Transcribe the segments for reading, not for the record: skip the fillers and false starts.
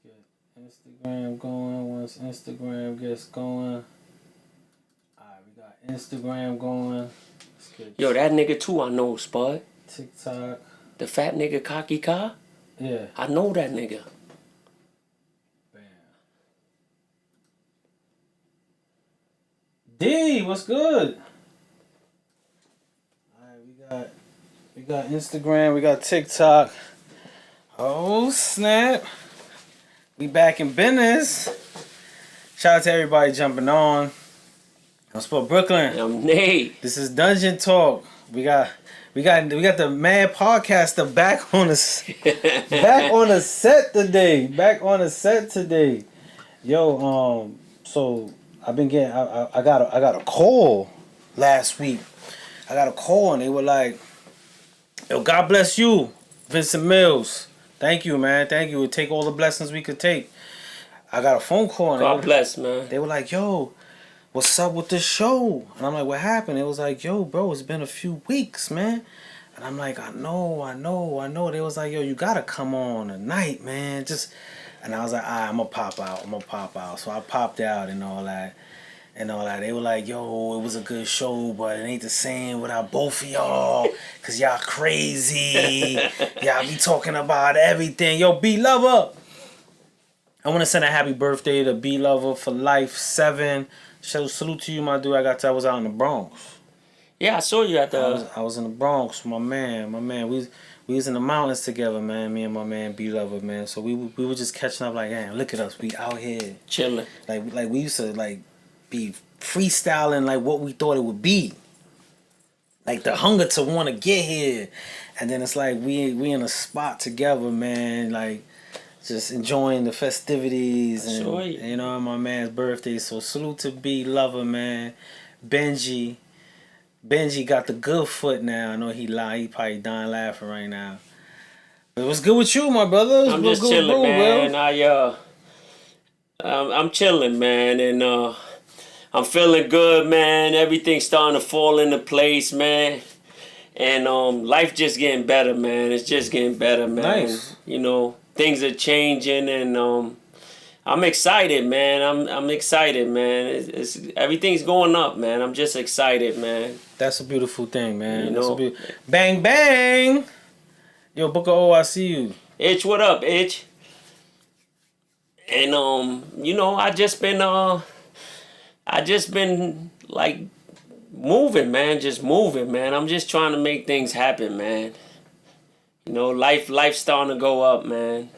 get Instagram going. Once Instagram gets going. Alright, we got Instagram going. Let's get Yo, that nigga too, I know, Spud. TikTok. The fat nigga Cocky Car? Yeah. I know that nigga. Bam. D, what's good? Alright, we got Instagram, we got TikTok. Oh snap. We back in business. Shout out to everybody jumping on. I'm Spud Brooklyn. I'm Nate. This is Dungeon Talk. We got the Mad Podcaster back on the back on the set today. Back on the set today. Yo, so I've been getting I got a call last week. I got a call and they were like, "Yo, God bless you, Vincent Mills. Thank you, man. Thank you. We'll take all the blessings we could take." I got a phone call and God bless, man. they were like, "Yo, what's up with the show?" And I'm like, "What happened?" It was like, "Yo, bro, it's been a few weeks, man." And I'm like, I know. They was like, "Yo, you gotta come on tonight, man." And I was like, "Alright, I'm gonna pop out. So I popped out and all that. They were like, "Yo, it was a good show, but it ain't the same without both of y'all. Cause y'all crazy. Y'all be talking about everything. Yo, B Lover. I want to send a happy birthday to B Lover for life 7. Salute to you, my dude. I was out in the Bronx. Yeah, I saw you at the... I was in the Bronx with my man. We was in the mountains together, man. Me and my man B Lover, man. So we were just catching up like, damn, look at us. We out here. Chilling. Like we used to like be freestyling like what we thought it would be. Like the hunger to want to get here. And then it's like we in a spot together, man. Like just enjoying the festivities and Sweet. you know my man's birthday. So salute to B Lover, man. Benji got the good foot now. I know he probably dying laughing right now. But what's good with you, my brother? I'm just chilling, man. Bro? I'm chilling, man, and I'm feeling good, man. Everything's starting to fall into place, man. And life just getting better, man. It's just getting better, man. Nice. You know, things are changing, and I'm excited, man. I'm excited, man. It's everything's going up, man. I'm just excited, man. That's a beautiful thing, man. You know? Bang bang. Yo, Booker O, I see you. Itch, what up, Itch? And you know, I just been like moving, man. Just moving, man. I'm just trying to make things happen, man. You know, life's starting to go up, man.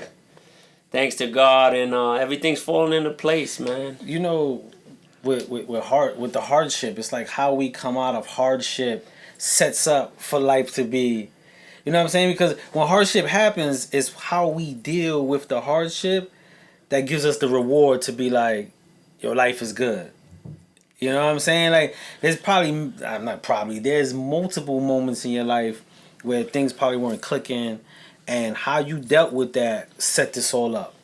Thanks to God, and everything's falling into place, man. You know, with the hardship, it's like how we come out of hardship sets up for life to be. You know what I'm saying? Because when hardship happens, it's how we deal with the hardship that gives us the reward to be like, your life is good. You know what I'm saying? Like, there's multiple moments in your life where things probably weren't clicking, and how you dealt with that set this all up.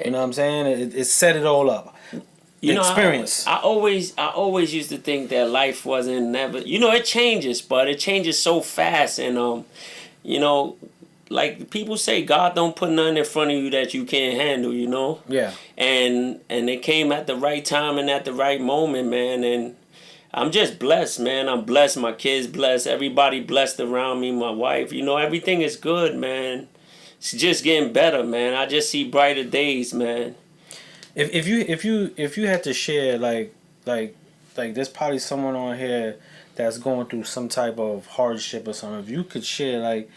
You know what I'm saying? It set it all up. You know, experience. I always used to think that life wasn't never. You know, it changes, but it changes so fast, and you know, like people say, God don't put nothing in front of you that you can't handle. You know. Yeah. And it came at the right time and at the right moment, man. And I'm just blessed, man. I'm blessed. My kids blessed. Everybody blessed around me. My wife. You know, everything is good, man. It's just getting better, man. I just see brighter days, man. If you had to share like there's probably someone on here that's going through some type of hardship or something. If you could share like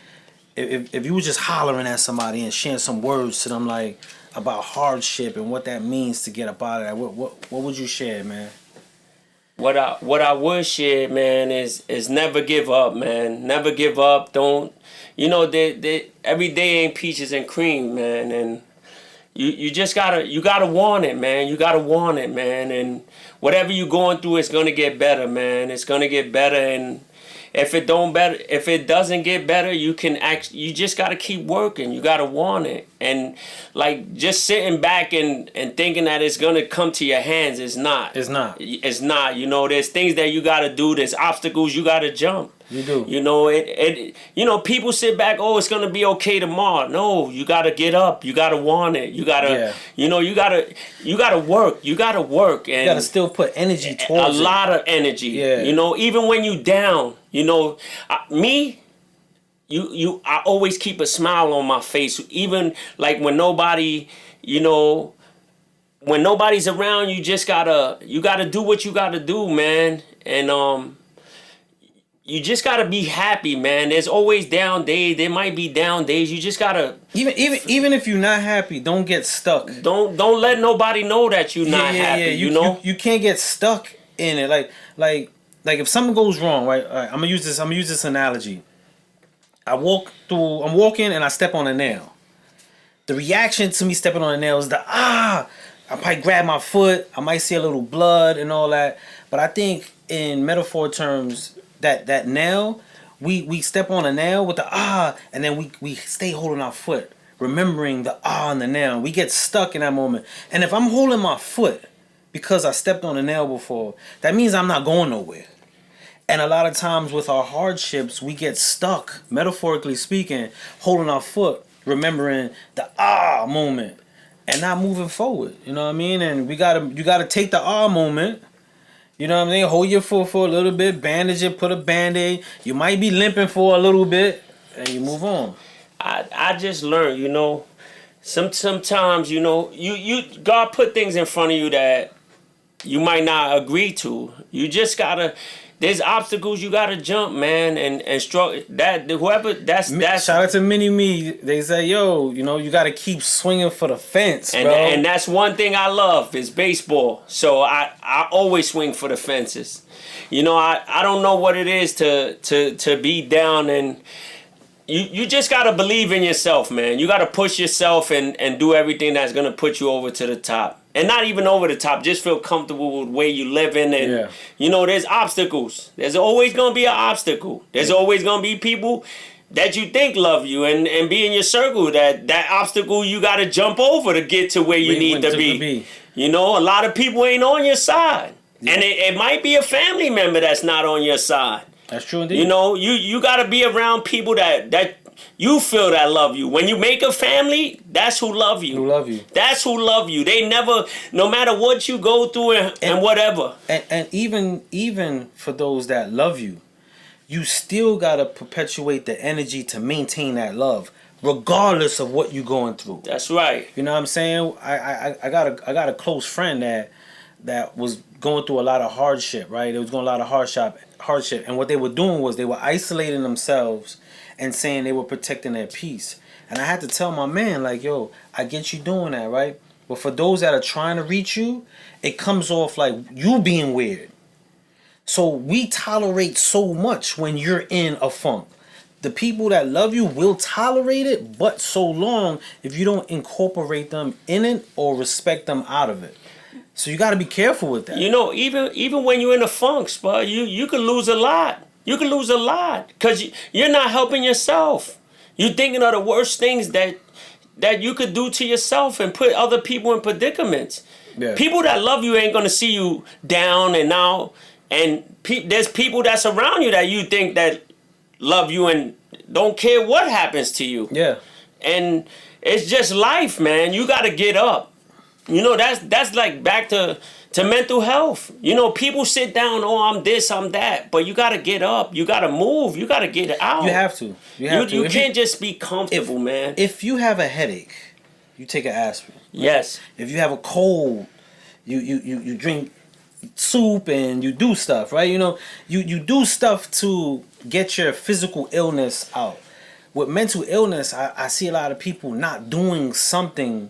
if you were just hollering at somebody and sharing some words to them like about hardship and what that means to get up out of that, what would you share, man? What I would share, man, is never give up, man. Never give up. Don't, you know, every day ain't peaches and cream, man. And you just gotta want it, man. You gotta want it, man. And whatever you're going through, it's gonna get better, man. It's gonna get better, and if it doesn't get better, you just gotta keep working. You gotta want it. And like just sitting back and thinking that it's gonna come to your hands is not. It's not. It's not. You know, there's things that you gotta do, there's obstacles you gotta jump. You do. You know, people sit back, oh, it's gonna be okay tomorrow. No, you gotta get up. You gotta want it. You gotta, you gotta work. You gotta work, and you gotta still put energy towards a lot of energy. Yeah. You know, even when you down, I always keep a smile on my face, even like when nobody, when nobody's around, you gotta do what you gotta do, man. And you just gotta be happy, man. There's always down days. There might be down days. You just gotta even if you're not happy, don't get stuck. Don't let nobody know that you're not happy. Yeah. You can't get stuck in it. Like if something goes wrong, right? All right, I'm gonna use this analogy. I'm walking and I step on a nail. The reaction to me stepping on a nail is I might grab my foot. I might see a little blood and all that. But I think in metaphor terms, that nail, we step on a nail with and then we stay holding our foot, remembering the and the nail. We get stuck in that moment. And if I'm holding my foot because I stepped on a nail before, that means I'm not going nowhere. And a lot of times with our hardships, we get stuck, metaphorically speaking, holding our foot, remembering the moment, and not moving forward. You know what I mean? And you gotta take the moment. You know what I mean? Hold your foot for a little bit, bandage it, put a band-aid. You might be limping for a little bit, and you move on. I just learned, sometimes, you God put things in front of you that you might not agree to. You just gotta. There's obstacles you gotta jump, man, and struggle. That's shout out to Mini Me. They say, yo, you gotta keep swinging for the fence, bro. And that's one thing I love is baseball. So I always swing for the fences. I don't know what it is to be down, and you just gotta believe in yourself, man. You gotta push yourself and do everything that's gonna put you over to the top. And not even over the top, just feel comfortable with the way you living. And, there's obstacles. There's always going to be an obstacle. There's always going to be people that you think love you and be in your circle. That obstacle you got to jump over to get to where you need to be. A lot of people ain't on your side. Yeah. And it might be a family member that's not on your side. That's true indeed. You got to be around people that you feel that love you. When you make a family, that's who love you. Who love you. That's who love you. They never, no matter what you go through and whatever. And even for those that love you, you still gotta perpetuate the energy to maintain that love, regardless of what you're going through. That's right. You know what I'm saying? I got a close friend that was going through a lot of hardship, right? It was going a lot of hardship. And what they were doing was they were isolating themselves and saying they were protecting their peace. And I had to tell my man, like, yo, I get you doing that, right? But for those that are trying to reach you, it comes off like you being weird. So we tolerate so much when you're in a funk. The people that love you will tolerate it, but so long if you don't incorporate them in it or respect them out of it. So you got to be careful with that. Even when you're in a funk, bud, you could lose a lot. You can lose a lot because you're not helping yourself. You're thinking of the worst things that you could do to yourself and put other people in predicaments. Yeah. People that love you ain't going to see you down and out. And there's people that's around you that you think that love you and don't care what happens to you. Yeah. And it's just life, man. You got to get up. That's like back to mental health. People sit down, I'm this, I'm that. But you got to get up. You got to move. You got to get out. You have to. You can't just be comfortable, man. If you have a headache, you take an aspirin. Right? Yes. If you have a cold, you drink soup and you do stuff, right? You do stuff to get your physical illness out. With mental illness, I see a lot of people not doing something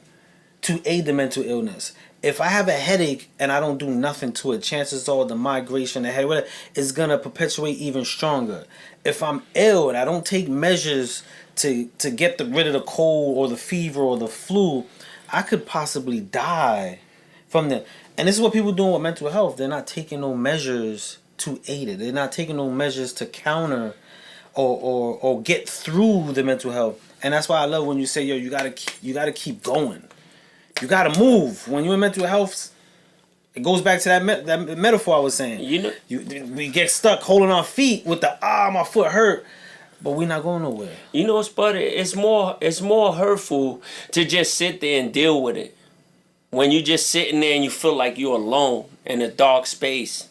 to aid the mental illness. If I have a headache and I don't do nothing to it, chances are the migration, the headache, is going to perpetuate even stronger. If I'm ill and I don't take measures to get rid of the cold or the fever or the flu, I could possibly die from that. And this is what people are doing with mental health. They're not taking no measures to aid it. They're not taking no measures to counter or get through the mental health. And that's why I love when you say, yo, you gotta keep going. You gotta move. When you're in mental health, It goes back to that metaphor I was saying. We get stuck holding our feet with the my foot hurt, but we're not going nowhere. You know, but it's more hurtful to just sit there and deal with it. When you just sitting there and you feel like you're alone in a dark space.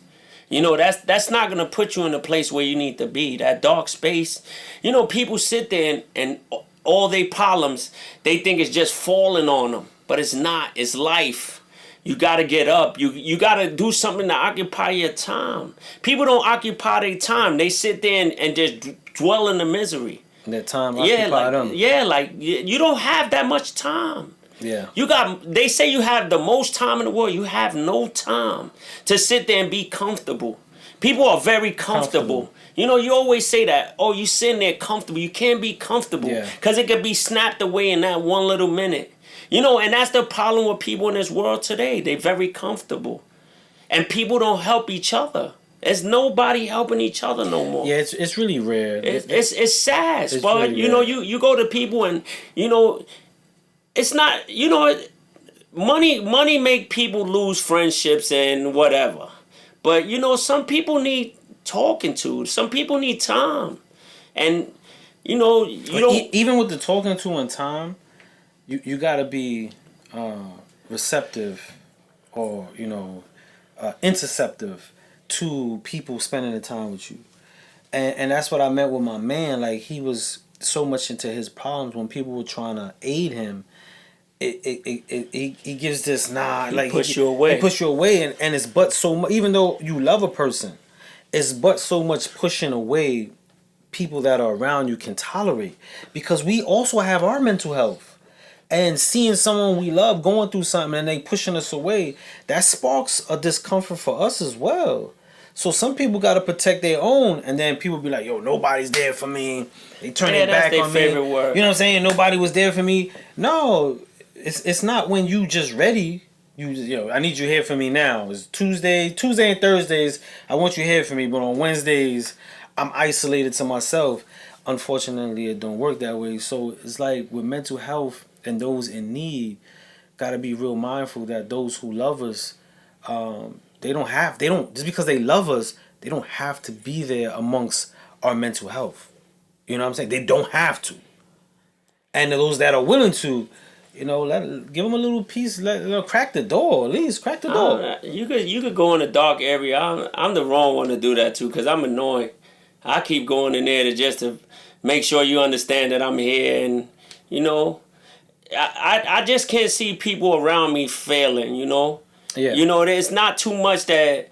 You know, that's not gonna put you in a place where you need to be. That dark space. You know, people sit there and all their problems, they think it's just falling on them. But it's not. It's life. You gotta get up. You gotta do something to occupy your time. People don't occupy their time. They sit there and just dwell in the misery. Their time occupy them. Yeah, like you don't have that much time. Yeah. They say you have the most time in the world. You have no time to sit there and be comfortable. People are very comfortable. You know, you always say that, oh, you sitting there comfortable. You can't be comfortable because it could be snapped away in that one little minute. You know, and that's the problem with people in this world today. They're very comfortable. And people don't help each other. There's nobody helping each other no more. Yeah, it's really rare. It's sad, but really you know, you go to people and, you know, it's not, you know, money make people lose friendships and whatever. But, you know, some people need talking to. Some people need time. And, you know, you don't... Even with the talking to and time, you got to be receptive or, you know, interceptive to people spending the time with you. And that's what I meant with my man. Like, he was so much into his problems when people were trying to aid him. He gives this he push you away. He push you away, and it's but so much. Even though you love a person, it's but so much pushing away people that are around you can tolerate, because we also have our mental health, and seeing someone we love going through something and they pushing us away, that sparks a discomfort for us as well. So some people got to protect their own, and then people be like, yo, nobody's there for me. They turn it back on me. Favorite word. You know what I'm saying? Nobody was there for me. No. It's not when you just ready. You know, I need you here for me now. It's Tuesday and Thursdays. I want you here for me, but on Wednesdays, I'm isolated to myself. Unfortunately, it don't work that way. So it's like with mental health and those in need, gotta be real mindful that those who love us, they don't just because they love us, they don't have to be there amongst our mental health. You know what I'm saying? They don't have to. And those that are willing to, you know, give them a little piece. Crack the door, at least crack the door. You could go in a dark area. I'm the wrong one to do that too, because I'm annoying. I keep going in there to make sure you understand that I'm here, and you know, I just can't see people around me failing. You know, You know, there's not too much that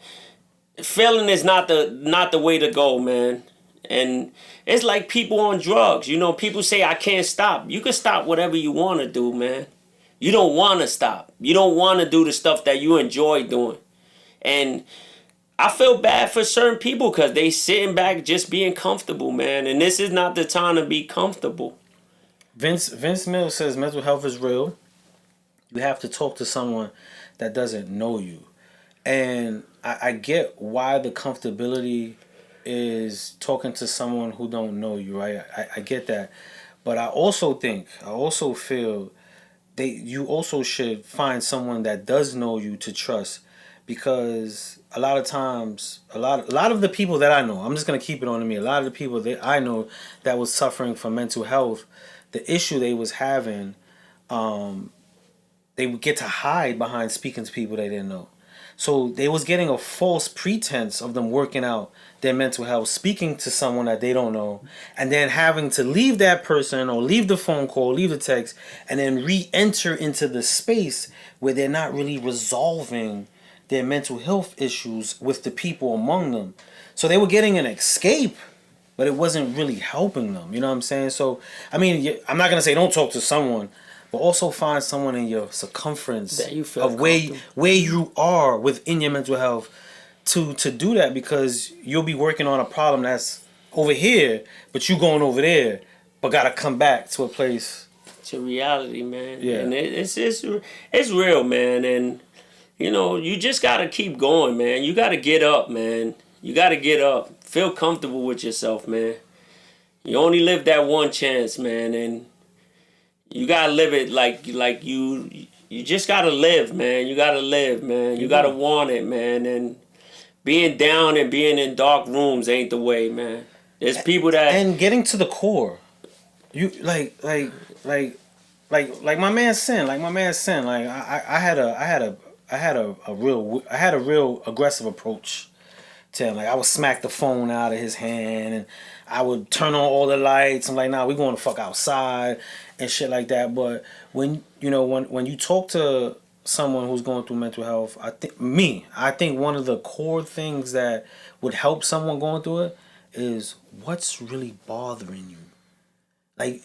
failing is not the way to go, man. And it's like people on drugs. You know, people say, I can't stop. You can stop whatever you want to do, man. You don't want to stop. You don't want to do the stuff that you enjoy doing. And I feel bad for certain people because they sitting back just being comfortable, man. And this is not the time to be comfortable. Vince Mills says mental health is real. You have to talk to someone that doesn't know you. And I get why the comfortability is talking to someone who don't know you, right? I get that. But I also feel you also should find someone that does know you to trust, because a lot of times, a lot of the people that I know, I'm just going to keep it on to me, a lot of the people that I know that was suffering from mental health, the issue they was having, they would get to hide behind speaking to people they didn't know. So they was getting a false pretense of them working out their mental health, speaking to someone that they don't know, and then having to leave that person or leave the phone call, leave the text, and then re-enter into the space where they're not really resolving their mental health issues with the people among them. So they were getting an escape, but it wasn't really helping them. You know what I'm saying? So, I mean, I'm not going to say don't talk to someone, but also find someone in your circumference that you feel of where you are within your mental health to do that, because you'll be working on a problem that's over here, but you going over there, but gotta come back to a place. To reality, man. Yeah. And it's real, man. And you know, you just gotta keep going, man. You gotta get up, man. You gotta get up. Feel comfortable with yourself, man. You only live that one chance, man, and you gotta live it like you you just gotta live, man. You gotta live, man. You gotta want it, man. And being down and being in dark rooms ain't the way, man. There's people that and getting to the core. You like my man Sin. Like I had a real aggressive approach to him. Like I would smack the phone out of his hand and I would turn on all the lights. I'm like, nah, we going to fuck outside and shit like that. But when you talk to someone who's going through mental health, I think one of the core things that would help someone going through it is what's really bothering you. Like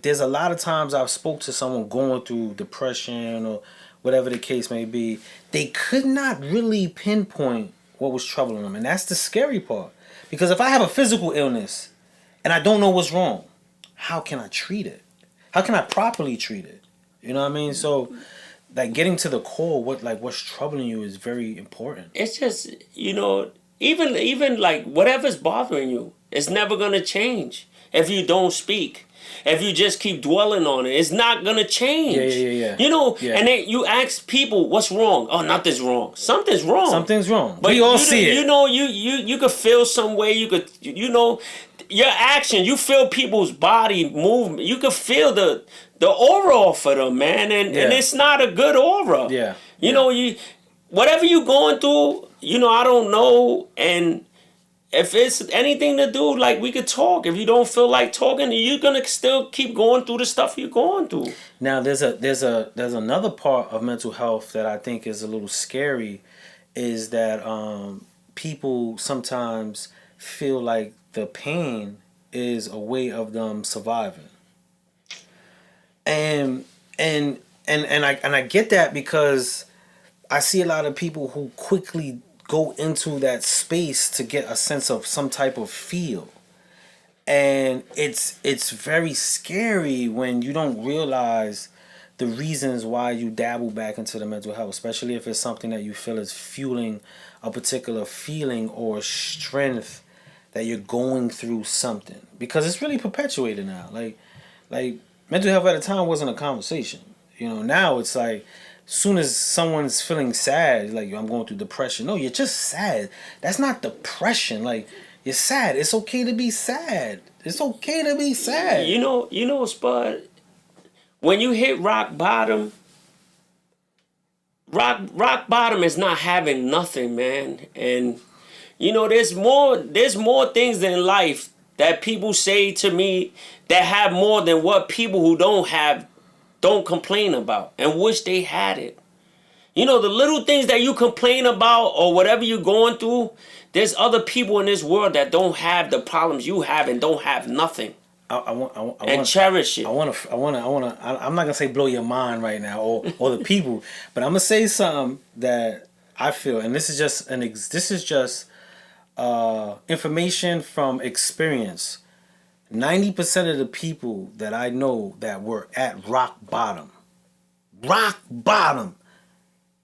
there's a lot of times I've spoke to someone going through depression or whatever the case may be. They could not really pinpoint what was troubling them, and that's the scary part. Because if I have a physical illness and I don't know what's wrong, how can I treat it? How can I properly treat it? You know what I mean? So, like getting to the core, what's troubling you is very important. It's just, even like whatever's bothering you, it's never gonna change if you don't speak. If you just keep dwelling on it, it's not gonna change. Yeah. And then you ask people, "What's wrong?" Oh, nothing's wrong. Something's wrong. Something's wrong. But we all see it. You could feel some way. You could, your action. You feel people's body movement. You could feel the aura for them, man, and it's not a good aura. Yeah. Whatever you going through, I don't know, and if it's anything to do, like, we could talk. If you don't feel like talking, you're gonna still keep going through the stuff you're going through. Now, there's another part of mental health that I think is a little scary, is that people sometimes feel like the pain is a way of them surviving. And I get that because I see a lot of people who quickly go into that space to get a sense of some type of feel. And it's very scary when you don't realize the reasons why you dabble back into the mental health, especially if it's something that you feel is fueling a particular feeling or strength that you're going through something. Because it's really perpetuated now. Like mental health at the time wasn't a conversation. Now it's like, soon as someone's feeling sad, like, I'm going through depression. No, you're just sad. That's not depression. Like, you're sad. It's okay to be sad. It's okay to be sad. Spud, when you hit rock bottom is not having nothing, man. And there's more things in life that people say to me that have more than what people who don't have don't complain about and wish they had it. The little things that you complain about or whatever you're going through, there's other people in this world that don't have the problems you have and don't have nothing. I want cherish it. I'm not gonna say blow your mind right now or the people, but I'm gonna say something that I feel, and this is just information from experience. 90% of the people that I know that were at rock bottom,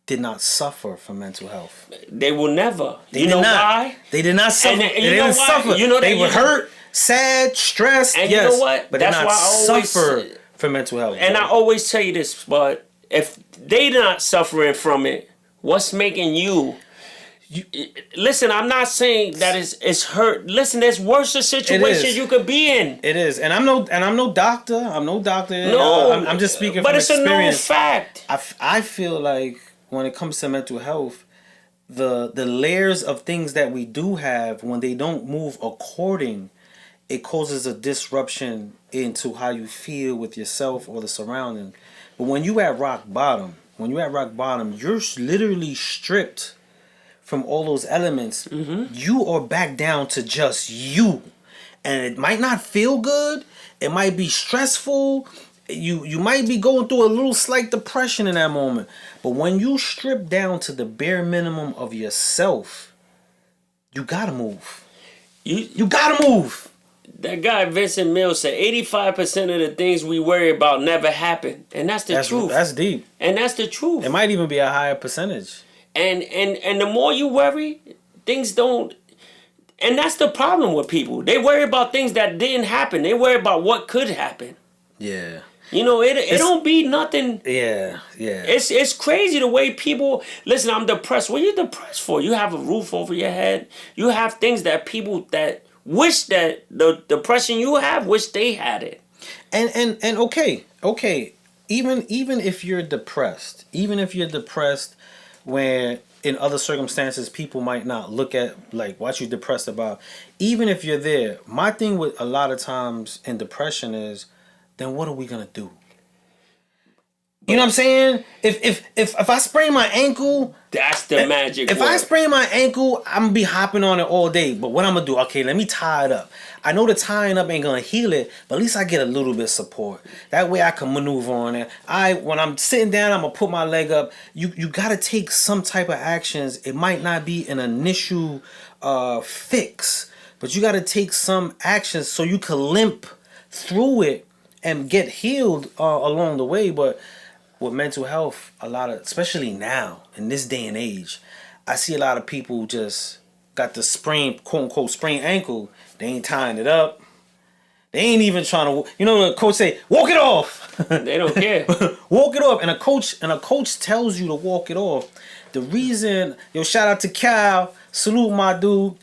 did not suffer from mental health. They will never. Why? They did not suffer. They didn't suffer. They were hurt, sad, stressed. And yes, you know what? But that's why I always suffer from mental health. And I always tell you this, but if they not suffering from it, what's making you? Listen, I'm not saying that it's hurt. Listen, there's worse situations you could be in. It is, and I'm no doctor. No, I'm just speaking. But from it's experience. a known fact. I feel like when it comes to mental health, the layers of things that we do have, when they don't move according, it causes a disruption into how you feel with yourself or the surrounding. But when you at rock bottom, you're literally stripped from all those elements. Mm-hmm. You are back down to just you, and it might not feel good. It might be stressful. You might be going through a little slight depression in that moment. But when you strip down to the bare minimum of yourself, you gotta move. You gotta move. That guy Vincent Mills said 85% of the things we worry about never happen, and that's the truth. That's deep. And that's the truth. It might even be a higher percentage. And the more you worry, things don't. And that's the problem with people. They worry about things that didn't happen. They worry about what could happen. Yeah. You know, it don't be nothing. Yeah. It's crazy the way people listen. I'm depressed. What are you depressed for? You have a roof over your head. You have things that people that wish that the depression you have wish they had it. And okay. Even if you're depressed, where in other circumstances people might not look at like what you're depressed about, even if you're there, my thing with a lot of times in depression is, then what are we gonna do? You know what I'm saying? If I sprain my ankle, That's the magic if word. I sprain my ankle, I'm gonna be hopping on it all day. But what I'm gonna do? Okay, let me tie it up. I know the tying up ain't gonna heal it, but at least I get a little bit of support. That way I can maneuver on it. When I'm sitting down, I'm gonna put my leg up. You gotta take some type of actions. It might not be an initial fix, but you gotta take some actions so you can limp through it and get healed along the way. But with mental health, a lot of, especially now in this day and age, I see a lot of people just got the quote unquote sprained ankle. They ain't tying it up. They ain't even trying to. You know, the coach say, "Walk it off." They don't care. Walk it off, and a coach tells you to walk it off. The reason, shout out to Cal, salute my dude.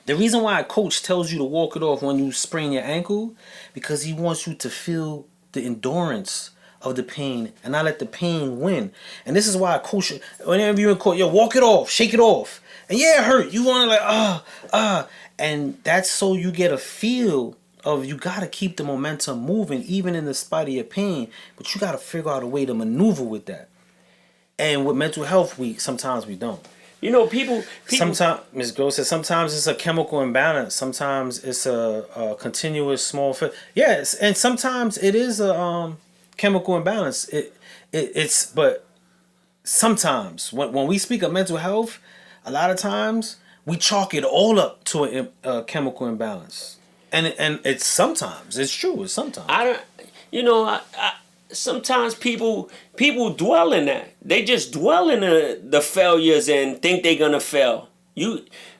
The reason why a coach tells you to walk it off when you sprain your ankle, because he wants you to feel the endurance of the pain and not let the pain win. And this is why a coach, whenever you're in court, walk it off, shake it off. And yeah, it hurt. You want to like, and that's so you get a feel of, you got to keep the momentum moving even in the spite of your pain, but you got to figure out a way to maneuver with that. And with mental health, sometimes we don't. You know, people sometimes, Ms. Gross says, sometimes it's a chemical imbalance. Sometimes it's a continuous small fit. Yes, and sometimes it is a chemical imbalance. But sometimes when we speak of mental health, a lot of times we chalk it all up to a chemical imbalance, and it's sometimes it's true. It's sometimes I don't. You know, I sometimes people dwell in that. They just dwell in the failures and think they're gonna fail.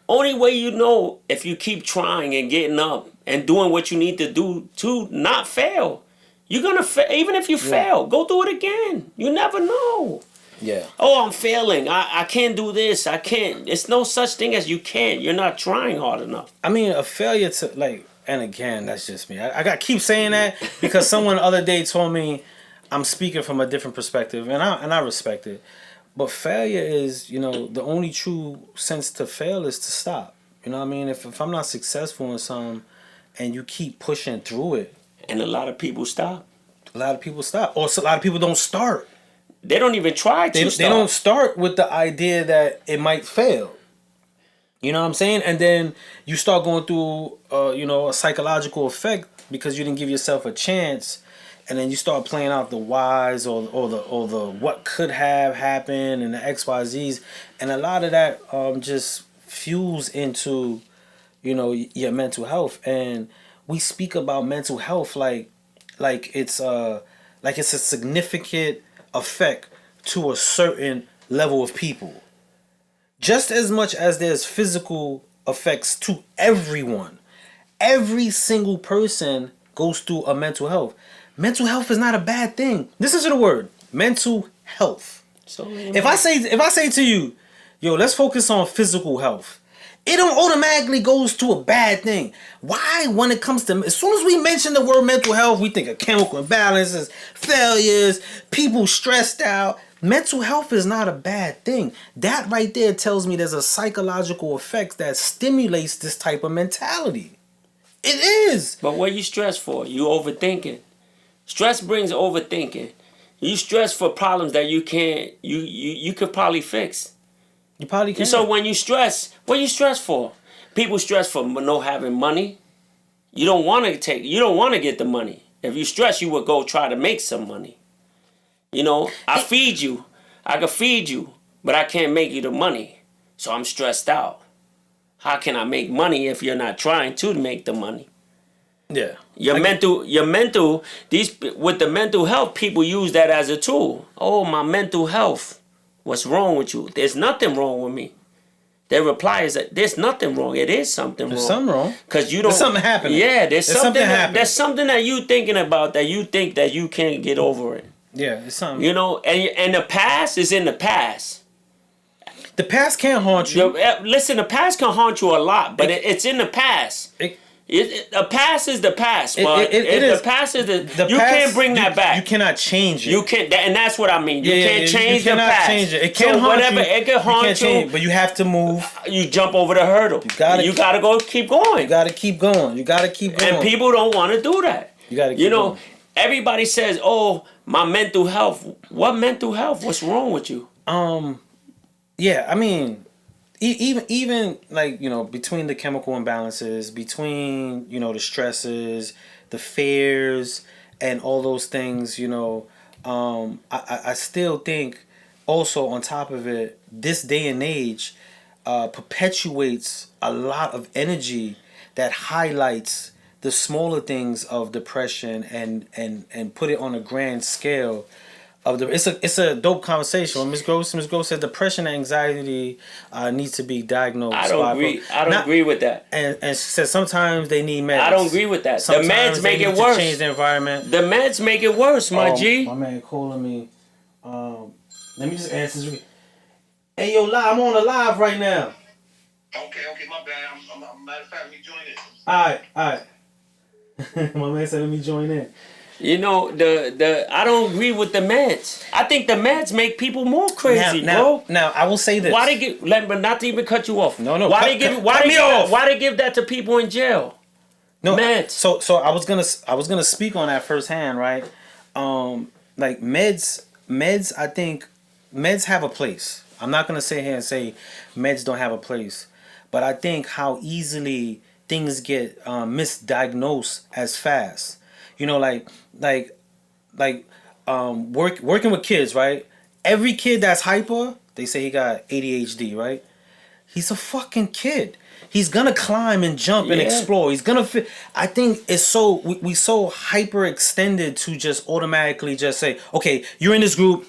Only way you know if you keep trying and getting up and doing what you need to do to not fail. You're gonna fail. Even if you fail, go do it again. You never know. Yeah. Oh, I'm failing. I can't do this. I can't. It's no such thing as you can't. You're not trying hard enough. I mean, a failure to like, and again, that's just me. I got keep saying that because someone the other day told me I'm speaking from a different perspective, and I respect it. But failure is, the only true sense to fail is to stop. You know what I mean? If I'm not successful in something, and you keep pushing through it, and a lot of people stop. A lot of people stop, or a lot of people don't start. They don't even try to start. They don't start with the idea that it might fail. You know what I'm saying? And then you start going through, a psychological effect because you didn't give yourself a chance. And then you start playing out the whys or the what could have happened and the XYZs, and a lot of that just fuels into, your mental health. And we speak about mental health like it's a significant effect to a certain level of people, just as much as there's physical effects to everyone. Every single person goes through a mental health. Mental health is not a bad thing. Listen to the word mental health. So if I say to you, let's focus on physical health, it don't automatically goes to a bad thing. Why? When it comes to, as soon as we mention the word mental health, we think of chemical imbalances, failures, people stressed out. Mental health is not a bad thing. That right there tells me there's a psychological effect that stimulates this type of mentality. It is. But what you stress for? You overthinking. Stress brings overthinking. You stress for problems that you can't. You could probably fix. You probably can. So when you stress, what you stress for? People stress for no having money. You don't want to get the money. If you stress, you would go try to make some money. I feed you. I can feed you, but I can't make you the money. So I'm stressed out. How can I make money if you're not trying to make the money? Yeah. Your mental, with the mental health, people use that as a tool. Oh, my mental health. What's wrong with you? There's nothing wrong with me. Their reply is that there's nothing wrong. It is something There's wrong. something wrong. Because you don't. There's something happening. Yeah, there's something happening. There's something that you thinking about that you think that you can't get over it. Yeah, it's something. You know, and the past is in the past. The past can't haunt you. Listen, the past can haunt you a lot, but it's in the past. The past is the past, but the past is you past, can't bring that back. You cannot change it. You can't, and that's what I mean. You can't change the past. Change it. It can haunt you. It can haunt you, but you have to move. You jump over the hurdle. You gotta go. Keep going. You gotta keep going. You gotta keep going. And people don't want to do that. You gotta keep going. Everybody says, "Oh, my mental health." What mental health? What's wrong with you? Yeah, I mean, even like, between the chemical imbalances, between, the stresses, the fears, and all those things, I still think also on top of it, this day and age perpetuates a lot of energy that highlights the smaller things of depression and put it on a grand scale. It's a dope conversation. When Ms. Gross said depression and anxiety needs to be diagnosed. I don't agree. I don't agree with that. And she said sometimes they need meds. I don't agree with that. Sometimes the meds make it worse. Change the environment. The meds make it worse, my G. My man calling me. Let me just answer this. Hey, yo, I'm on a live right now. Okay, my bad. I'm matter of fact, let me join in. All right. My man said let me join in. I don't agree with the meds. I think the meds make people more crazy, bro. Now I will say this. Why they give? Not to even cut you off. No. Why they give that to people in jail? No, meds. So I was gonna speak on that firsthand, right? Like meds. I think meds have a place. I'm not gonna sit here and say meds don't have a place, but I think how easily things get misdiagnosed as fast. Working with kids, right? Every kid that's hyper, they say he got ADHD, right? He's a fucking kid. He's gonna climb and jump and explore. He's gonna fit. I think it's so we so hyper extended to just automatically just say, okay, you're in this group.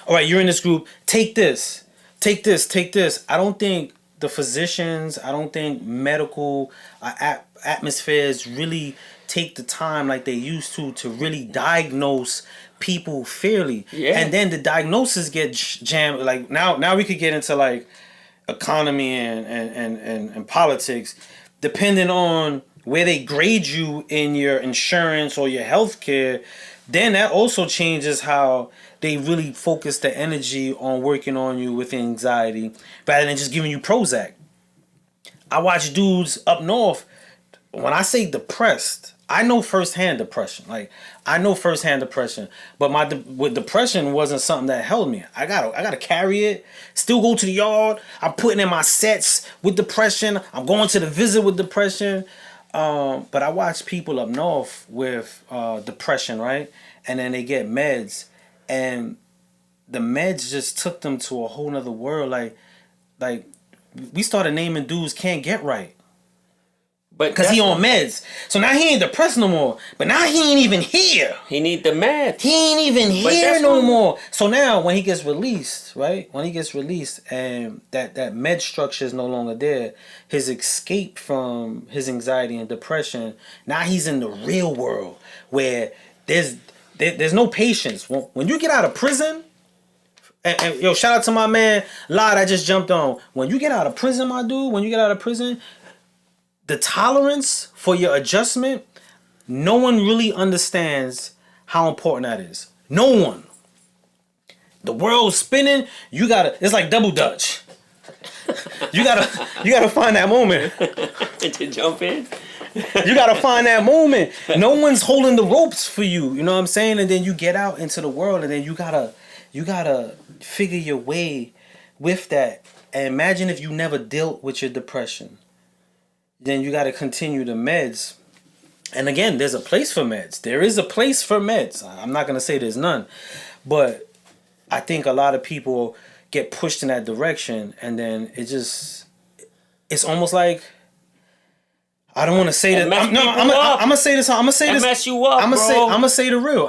All right, you're in this group. Take this. Take this. Take this. I don't think the physicians. I don't think medical atmospheres really take the time like they used to really diagnose people fairly. Yeah. And then the diagnosis get jammed. Like now we could get into like economy and politics, depending on where they grade you in your insurance or your health care. Then that also changes how they really focus the energy on working on you with anxiety rather than just giving you Prozac. I watch dudes up north. When I say depressed, I know firsthand depression. But with depression wasn't something that held me. I gotta carry it. Still go to the yard. I'm putting in my sets with depression. I'm going to the visit with depression. But I watch people up north with depression, right? And then they get meds, and the meds just took them to a whole nother world. Like we started naming dudes can't get right. Because he on meds. So now he ain't depressed no more. But now he ain't even here. He need the meds. He ain't even here no more. So now when he gets released, right? When he gets released and that med structure is no longer there, his escape from his anxiety and depression, now he's in the real world where there's no patience. When you get out of prison, and yo, shout out to my man Lod, I just jumped on. When you get out of prison, my dude, the tolerance for your adjustment, no one really understands how important that is. No one. The world's spinning, it's like double dutch. You gotta find that moment. To jump in? You gotta find that moment. No one's holding the ropes for you. You know what I'm saying? And then you get out into the world and then you gotta figure your way with that. And imagine if you never dealt with your depression. Then you got to continue the meds. And again, there's a place for meds. There is a place for meds. I'm not going to say there's none. But I think a lot of people get pushed in that direction. And then it's almost like, I don't want to say that. I'm going to say this. I'm going to say this. It mess you up, I'm going to say the real.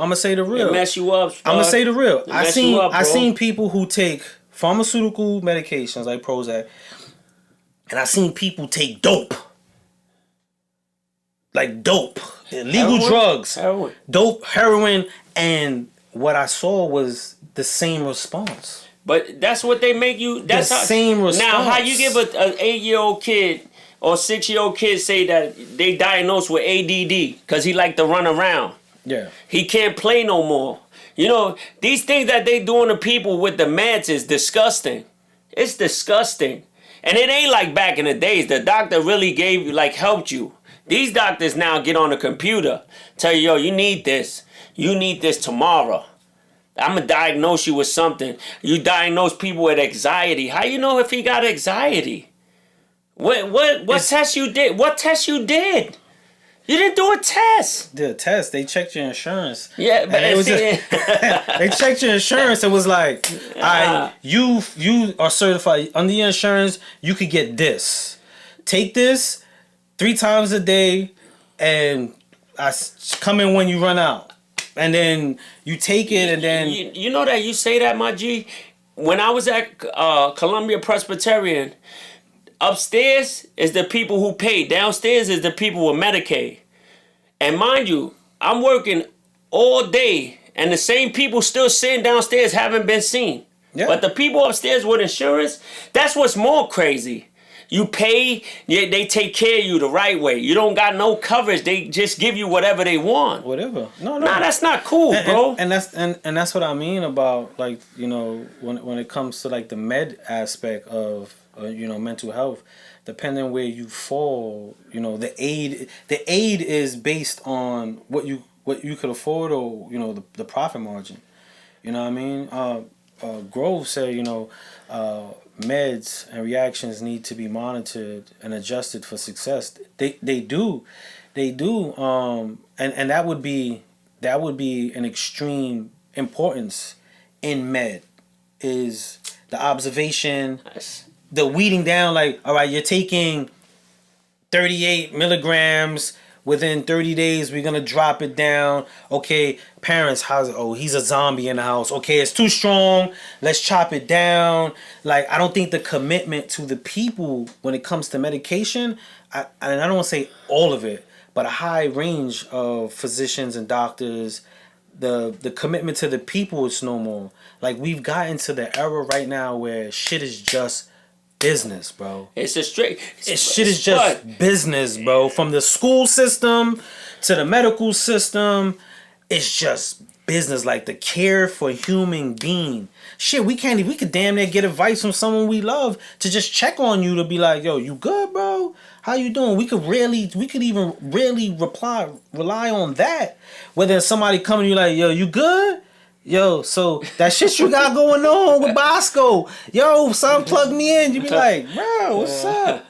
It mess you up, I'm going to say the real. I seen people who take pharmaceutical medications like Prozac. and I seen people take dope. Like dope. Illegal drugs. Heroin. Dope, heroin, and what I saw was the same response. But that's what they make you. That's The how, same response. Now, how you give an 8-year-old kid or 6-year-old kid say that they diagnosed with ADD because he like to run around? Yeah. He can't play no more. You know, these things that they doing to people with the meds is disgusting. It's disgusting. And it ain't like back in the days. The doctor really gave you, like, helped you. These doctors now get on the computer, tell you, yo, you need this. You need this tomorrow. I'm gonna diagnose you with something. You diagnose people with anxiety. How you know if he got anxiety? What test you did? What test you did? You didn't do a test. Did a test. They checked your insurance. Yeah, but it was they checked your insurance. It was like, you are certified under your insurance. You could get this. Take this 3 times a day, and I come in when you run out. And then you take it, and then you know that you say that, my G. When I was at Columbia Presbyterian, upstairs is the people who pay. Downstairs is the people with Medicaid. And mind you, I'm working all day, and the same people still sitting downstairs haven't been seen. Yeah. But the people upstairs with insurance, that's what's more crazy. You pay, they take care of you the right way. You don't got no coverage. They just give you whatever they want. whatever. No. Nah, that's not cool, bro. And that's what I mean about, like, you know, when it comes to like the med aspect of you know, mental health. Depending where you fall, you know, the aid is based on what you could afford, or, you know, the profit margin. You know what I mean? Grove said, you know, meds and reactions need to be monitored and adjusted for success. They do, and that would be an extreme importance in med, is the observation, the weeding down. Like, all right, you're taking 38 milligrams. Within 30 days, we're going to drop it down. Okay, parents, he's a zombie in the house. Okay, it's too strong. Let's chop it down. Like, I don't think the commitment to the people when it comes to medication, and I don't want to say all of it, but a high range of physicians and doctors, the commitment to the people is no more. Like, we've gotten to the era right now where shit is just business, bro. It's a straight. Shit is just business, bro. From the school system to the medical system, it's just business. Like, the care for human being. Shit, we could damn near get advice from someone we love to just check on you, to be like, yo, you good, bro? How you doing? We could even really rely on that. Whether somebody coming to you like, yo, you good? Yo, so that shit you got going on with Bosco, yo, son, plug me in. You be like, bro, what's up?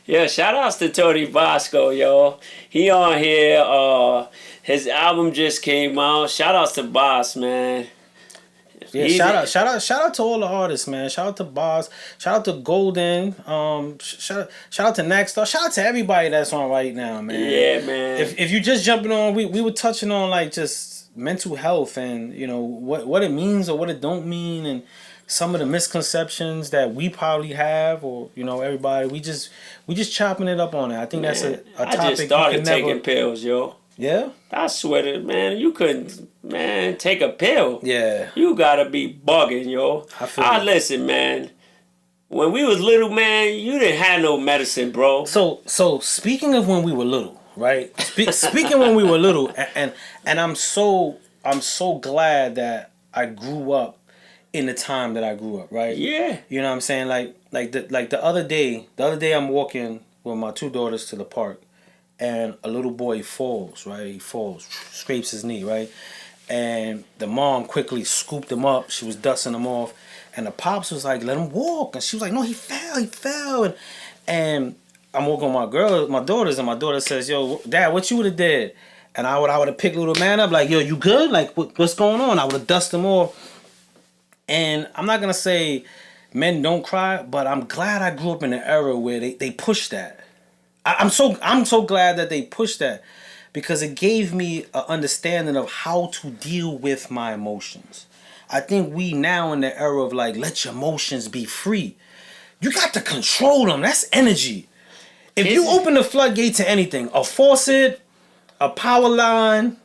Yeah, shout outs to Tony Bosco, yo. He on here. His album just came out. Shout outs to Boss, man. Yeah, shout out to all the artists, man. Shout out to Boss. Shout out to Golden. Shout out to Nackstar. Shout out to everybody that's on right now, man. Yeah, man. If you just jumping on, we were touching on, like, just mental health, and, you know, what it means or what it don't mean, and some of the misconceptions that we probably have, or, you know, everybody, we just chopping it up on it. I think that's a topic. I just started taking pills, yo. Yeah? I swear to, man, you couldn't, man, take a pill. Yeah. You gotta be bugging, yo. Listen, man. When we was little, man, you didn't have no medicine, bro. So speaking of when we were little, right? Speaking when we were little, and I'm so glad that I grew up in the time that I grew up, right? Yeah. You know what I'm saying? Like the other day I'm walking with my 2 daughters to the park, and a little boy falls, right? He falls, scrapes his knee, right? And the mom quickly scooped him up. She was dusting him off, and the pops was like, "Let him walk," and she was like, "No, he fell." And I'm walking with my daughters, and my daughter says, "Yo, Dad, what you would have did?" And I would have picked little man up, like, "Yo, you good? Like, what's going on?" I would have dusted him off. And I'm not gonna say men don't cry, but I'm glad I grew up in an era where they pushed that. I'm so glad that they pushed that, because it gave me an understanding of how to deal with my emotions. I think we now in the era of, like, let your emotions be free. You got to control them. That's energy. If you open the floodgate to anything, a faucet, a power line,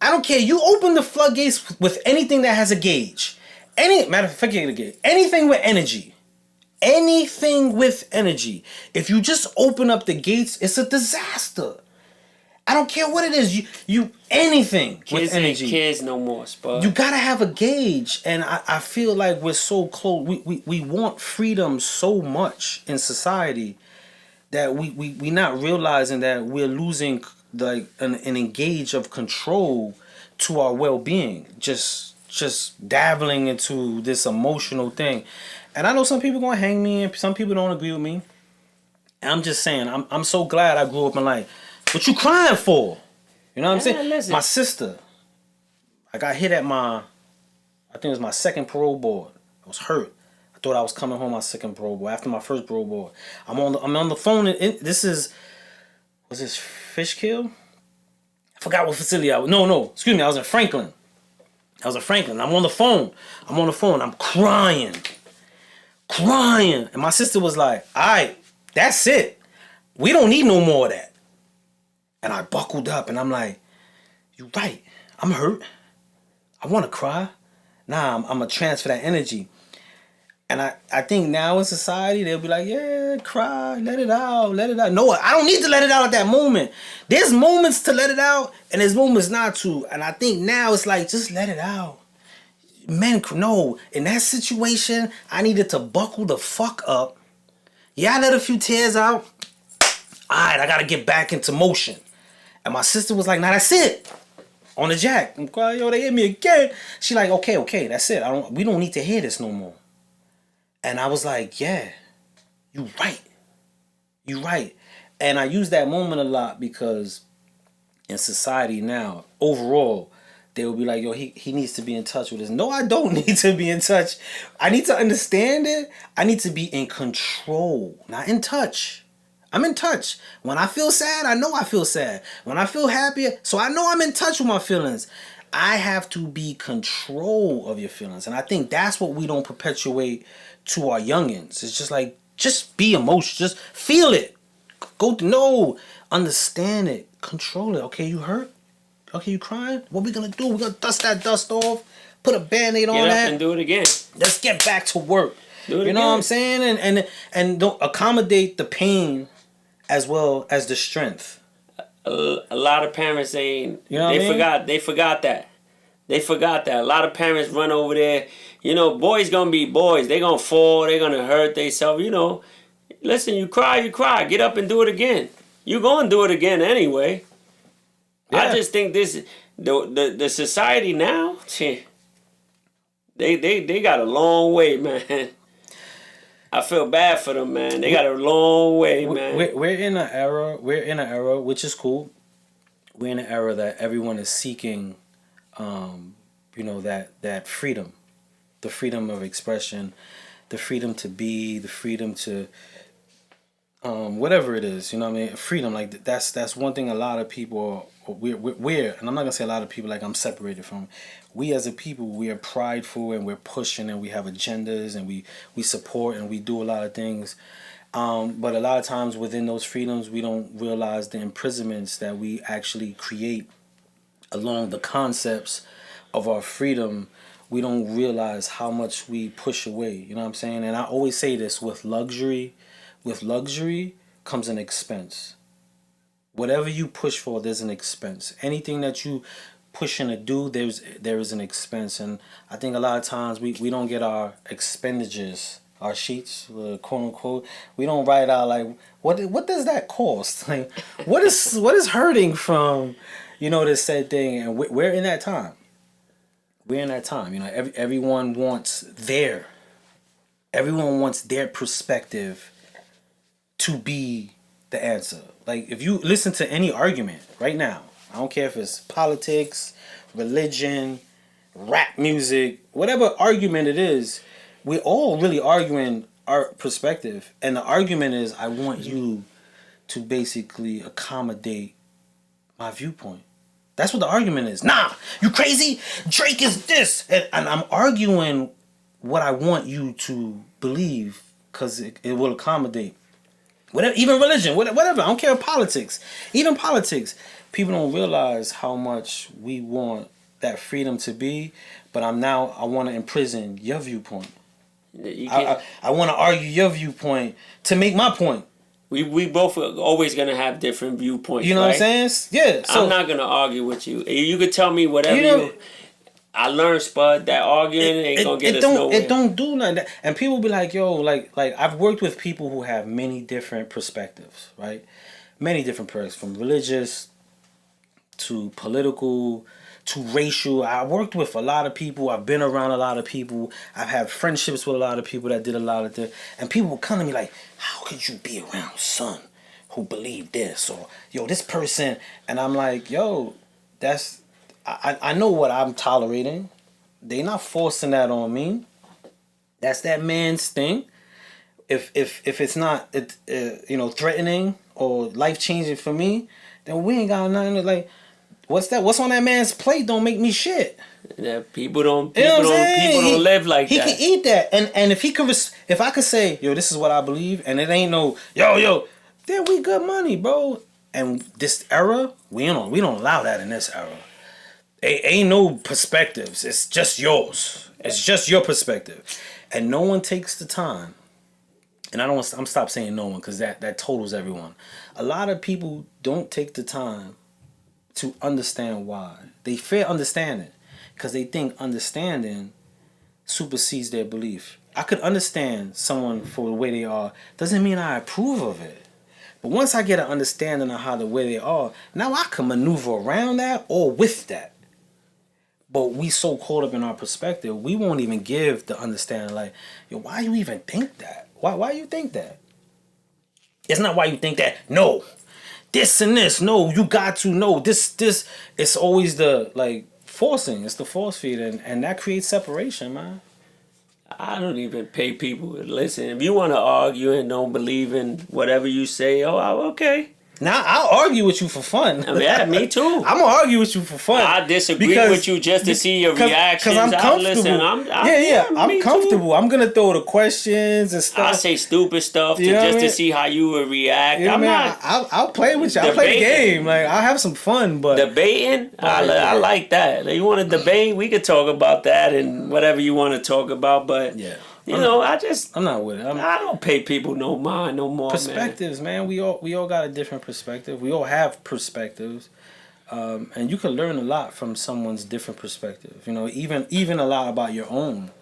I don't care. You open the floodgates with anything that has a gauge. Matter of fact, forget the gauge. Anything with energy. Anything with energy. If you just open up the gates, it's a disaster. I don't care what it is. You anything Kids with energy. ain't kids no more, Spud. You gotta have a gauge, and I feel like we're so close. We want freedom so much in society that we not realizing that we're losing like an engage of control to our well-being. Just dabbling into this emotional thing, and I know some people gonna hang me, and some people don't agree with me. And I'm just saying, I'm so glad I grew up in like, what you crying for? You know what I'm saying? Listen. My sister, I got hit at I think it was my second parole board. I was hurt. I thought I was coming home my second parole board. After my first parole board, I'm on the phone. And was this Fishkill? I forgot what facility I was. No, excuse me. I was in Franklin. I'm on the phone. I'm crying. And my sister was like, all right, that's it. We don't need no more of that. And I buckled up and I'm like, you're right. I'm hurt. I want to cry. Nah, I'm going to transfer that energy. And I think now in society, they'll be like, yeah, cry, let it out. No, I don't need to let it out at that moment. There's moments to let it out and there's moments not to. And I think now it's like, just let it out. Men, no, in that situation, I needed to buckle the fuck up. Yeah, I let a few tears out. All right, I got to get back into motion. And my sister was like, nah, that's it. On the jack. I'm crying, yo, they hit me again. She like, okay, that's it. We don't need to hear this no more. And I was like, yeah, you right. And I use that moment a lot because in society now, overall, they will be like, yo, he needs to be in touch with this. No, I don't need to be in touch. I need to understand it. I need to be in control, not in touch. I'm in touch. When I feel sad, I know I feel sad. When I feel happy, so I know I'm in touch with my feelings. I have to be control of your feelings. And I think that's what we don't perpetuate to our youngins. It's just like, just be emotional. Just feel it. Understand it. Control it. Okay, you hurt? Okay, you crying? What we gonna do? We're gonna dust that dust off. Put a Band-Aid on that. Get up and do it again. Let's get back to work. Do it again. You know what I'm saying? And don't accommodate the pain as well as the strength. A lot of parents ain't. You know what I mean? They forgot that. A lot of parents run over there. You know, boys gonna be boys. They gonna fall. They gonna hurt themselves. You know, listen. You cry. Get up and do it again. You gonna do it again anyway. Yeah. I just think the society now. They got a long way, man. I feel bad for them, man. They got a long way, man. We're in an era, which is cool. We're in an era that everyone is seeking, that freedom, the freedom of expression, the freedom to be, the freedom to, whatever it is. You know what I mean? Freedom, like that's one thing. A lot of people we're, and I'm not gonna say a lot of people like I'm separated from. We as a people, we are prideful and we're pushing and we have agendas and we support and we do a lot of things. But a lot of times within those freedoms, we don't realize the imprisonments that we actually create along the concepts of our freedom. We don't realize how much we push away. You know what I'm saying? And I always say this, with luxury comes an expense. Whatever you push for, there's an expense. Anything that you pushing to do, there is an expense. And I think a lot of times we don't get our expenditures, our sheets, quote unquote. We don't write out like what does that cost? Like what is hurting from, this said thing. And we're in that time. We're in that time. Everyone wants their perspective to be the answer. Like if you listen to any argument right now, I don't care if it's politics, religion, rap music, whatever argument it is, we're all really arguing our perspective. And the argument is, I want you to basically accommodate my viewpoint. That's what the argument is. Nah, you crazy? Drake is this. And I'm arguing what I want you to believe because it will accommodate. Whatever, even religion, whatever. I don't care. Politics, even politics. People don't realize how much we want that freedom to be, but I want to imprison your viewpoint. I want to argue your viewpoint to make my point. We both are always gonna have different viewpoints. You know right? what I'm saying? Yeah. So I'm not gonna argue with you. You could tell me whatever I learned, Spud, that arguing ain't gonna get us nowhere. It don't do nothing. And people be like, yo, like I've worked with people who have many different perspectives, right? Many different perspectives, from religious to political to racial. I worked with a lot of people. I've been around a lot of people. I've had friendships with a lot of people that did a lot of this. And people would come to me like, how could you be around son who believed this? Or, yo, this person. And I'm like, yo, I know what I'm tolerating. They not forcing that on me. That's that man's thing. If it's not threatening or life changing for me, then we ain't got nothing to like. What's that? What's on that man's plate? Don't make me shit. Yeah, people don't live like that. He can eat that, and if I could say, yo, this is what I believe, and it ain't no yo, then we good money, bro. And this era, we don't allow that in this era. Ain't no perspectives. It's just yours. It's just your perspective, and no one takes the time. And I'm stop saying no one because that totals everyone. A lot of people don't take the time to understand why. They fear understanding because they think understanding supersedes their belief. I could understand someone for the way they are. Doesn't mean I approve of it. But once I get an understanding of how the way they are, now I can maneuver around that or with that. But we so caught up in our perspective, we won't even give the understanding like, yo, why you even think that? Why you think that? It's not why you think that. No. This and this. No, you got to know. This. It's always the, like, forcing. It's the force feed. And that creates separation, man. I don't even pay people to listen. If you want to argue and don't believe in whatever you say, okay. Now, I'll argue with you for fun. Yeah, me too. I'm going to argue with you for fun. I disagree with you just to see your reactions. Because I'm comfortable. I'm comfortable. Too. I'm going to throw the questions and stuff. I say stupid stuff to see how you would react. I'll play with you. I'll play the game. Like, I'll have some fun. But debating, I like that. Like, you want to debate? We could talk about that and whatever you want to talk about. But yeah. I'm not with it. I don't pay people no mind no more. Perspectives, man. We all got a different perspective. We all have perspectives, and you can learn a lot from someone's different perspective. You know, even a lot about your own,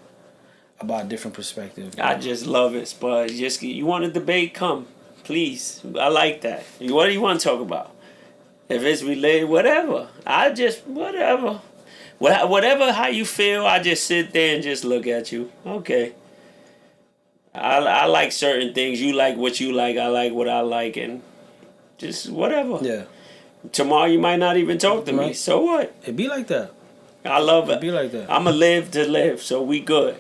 about different perspectives. I just love it, but you want to debate? Come, please. I like that. What do you want to talk about? If it's related, whatever. Whatever how you feel. I just sit there and just look at you. Okay. I like certain things. You like what you like. I like what I like, and just whatever. Yeah. Tomorrow you might not even talk to me. So what? It be like that. I love it. It be like that. I'ma live to live, so we good.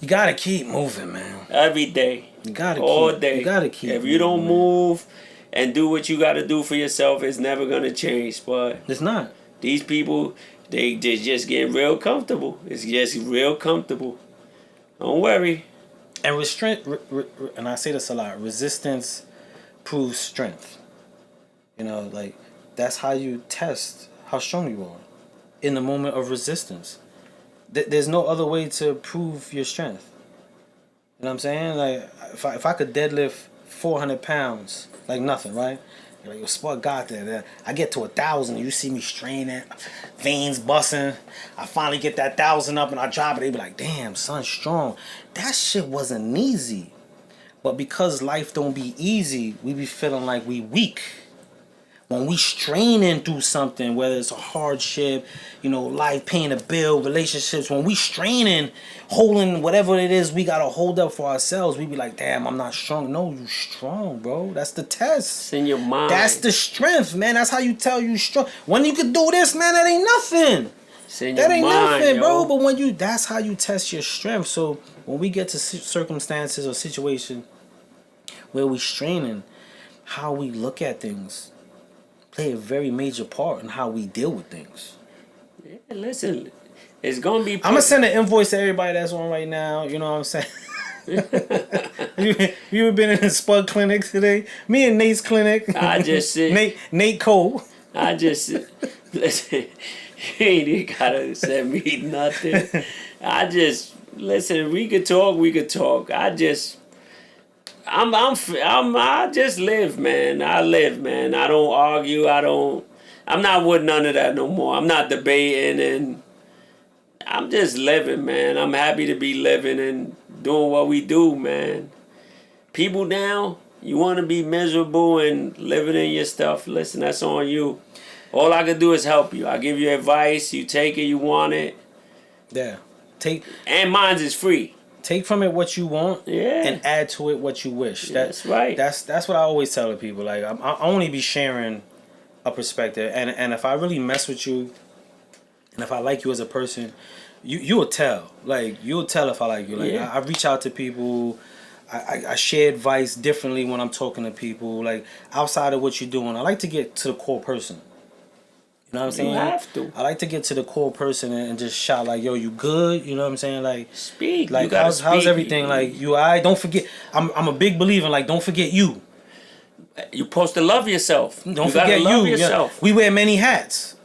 You gotta keep moving, man. Every day. You gotta all keep, day. You gotta keep. If you don't move and do what you gotta do for yourself, it's never gonna change. But it's not. These people, they just get real comfortable. It's just real comfortable. Don't worry. And and I say this a lot, resistance proves strength. You know, like, that's how you test how strong you are in the moment of resistance. There's no other way to prove your strength. You know what I'm saying? Like, if I could deadlift 400 pounds, like nothing, right? You're like, yo, Spud got there. I get to 1,000, you see me straining, veins busting. I finally get that 1,000 up and I drop it. They be like, damn, son, strong. That shit wasn't easy. But because life don't be easy, we be feeling like we weak. When we straining through something, whether it's a hardship, life paying a bill, relationships, when we straining, holding whatever it is we gotta hold up for ourselves, we be like, damn, I'm not strong. No, you strong, bro. That's the test. It's in your mind. That's the strength, man. That's how you tell you strong. When you can do this, man, that ain't nothing. It's in your mind, nothing, bro. But that's how you test your strength. So when we get to circumstances or situation where we straining, how we look at things play a very major part in how we deal with things. Yeah, listen, it's gonna be. I'm gonna send an invoice to everybody that's on right now. You know what I'm saying? You ever been in a Spud clinic today? Me and Nate's clinic. I just sit. Nate Cole. I just listen. You ain't even gotta send me nothing. I just listen. We could talk. We could talk. I just I just live, man. I live, man. I don't argue. I'm not with none of that no more. I'm not debating, and I'm just living, man. I'm happy to be living and doing what we do, man. People now, you want to be miserable and living in your stuff. Listen, that's on you. All I can do is help you. I give you advice. You take it. You want it. Yeah. And mine is free. Take from it what you want, Yeah. and add to it what you wish. That's right. That's what I always tell the people. Like I only be sharing a perspective, and if I really mess with you, and if I like you as a person, you'll tell. Like you'll tell if I like you. Like Yeah. I reach out to people. I share advice differently when I'm talking to people. Like outside of what you're doing, I like to get to the core person. You know what I'm saying? You have to. I like to get to the core person and just shout like, "Yo, you good?" You know what I'm saying? Like, Speak. like You gotta how's speak. everything? Like, you alright? Don't forget. I'm a big believer in like, don't forget you. You're supposed to love yourself. Don't you forget gotta love you. yourself. Yeah. We wear many hats.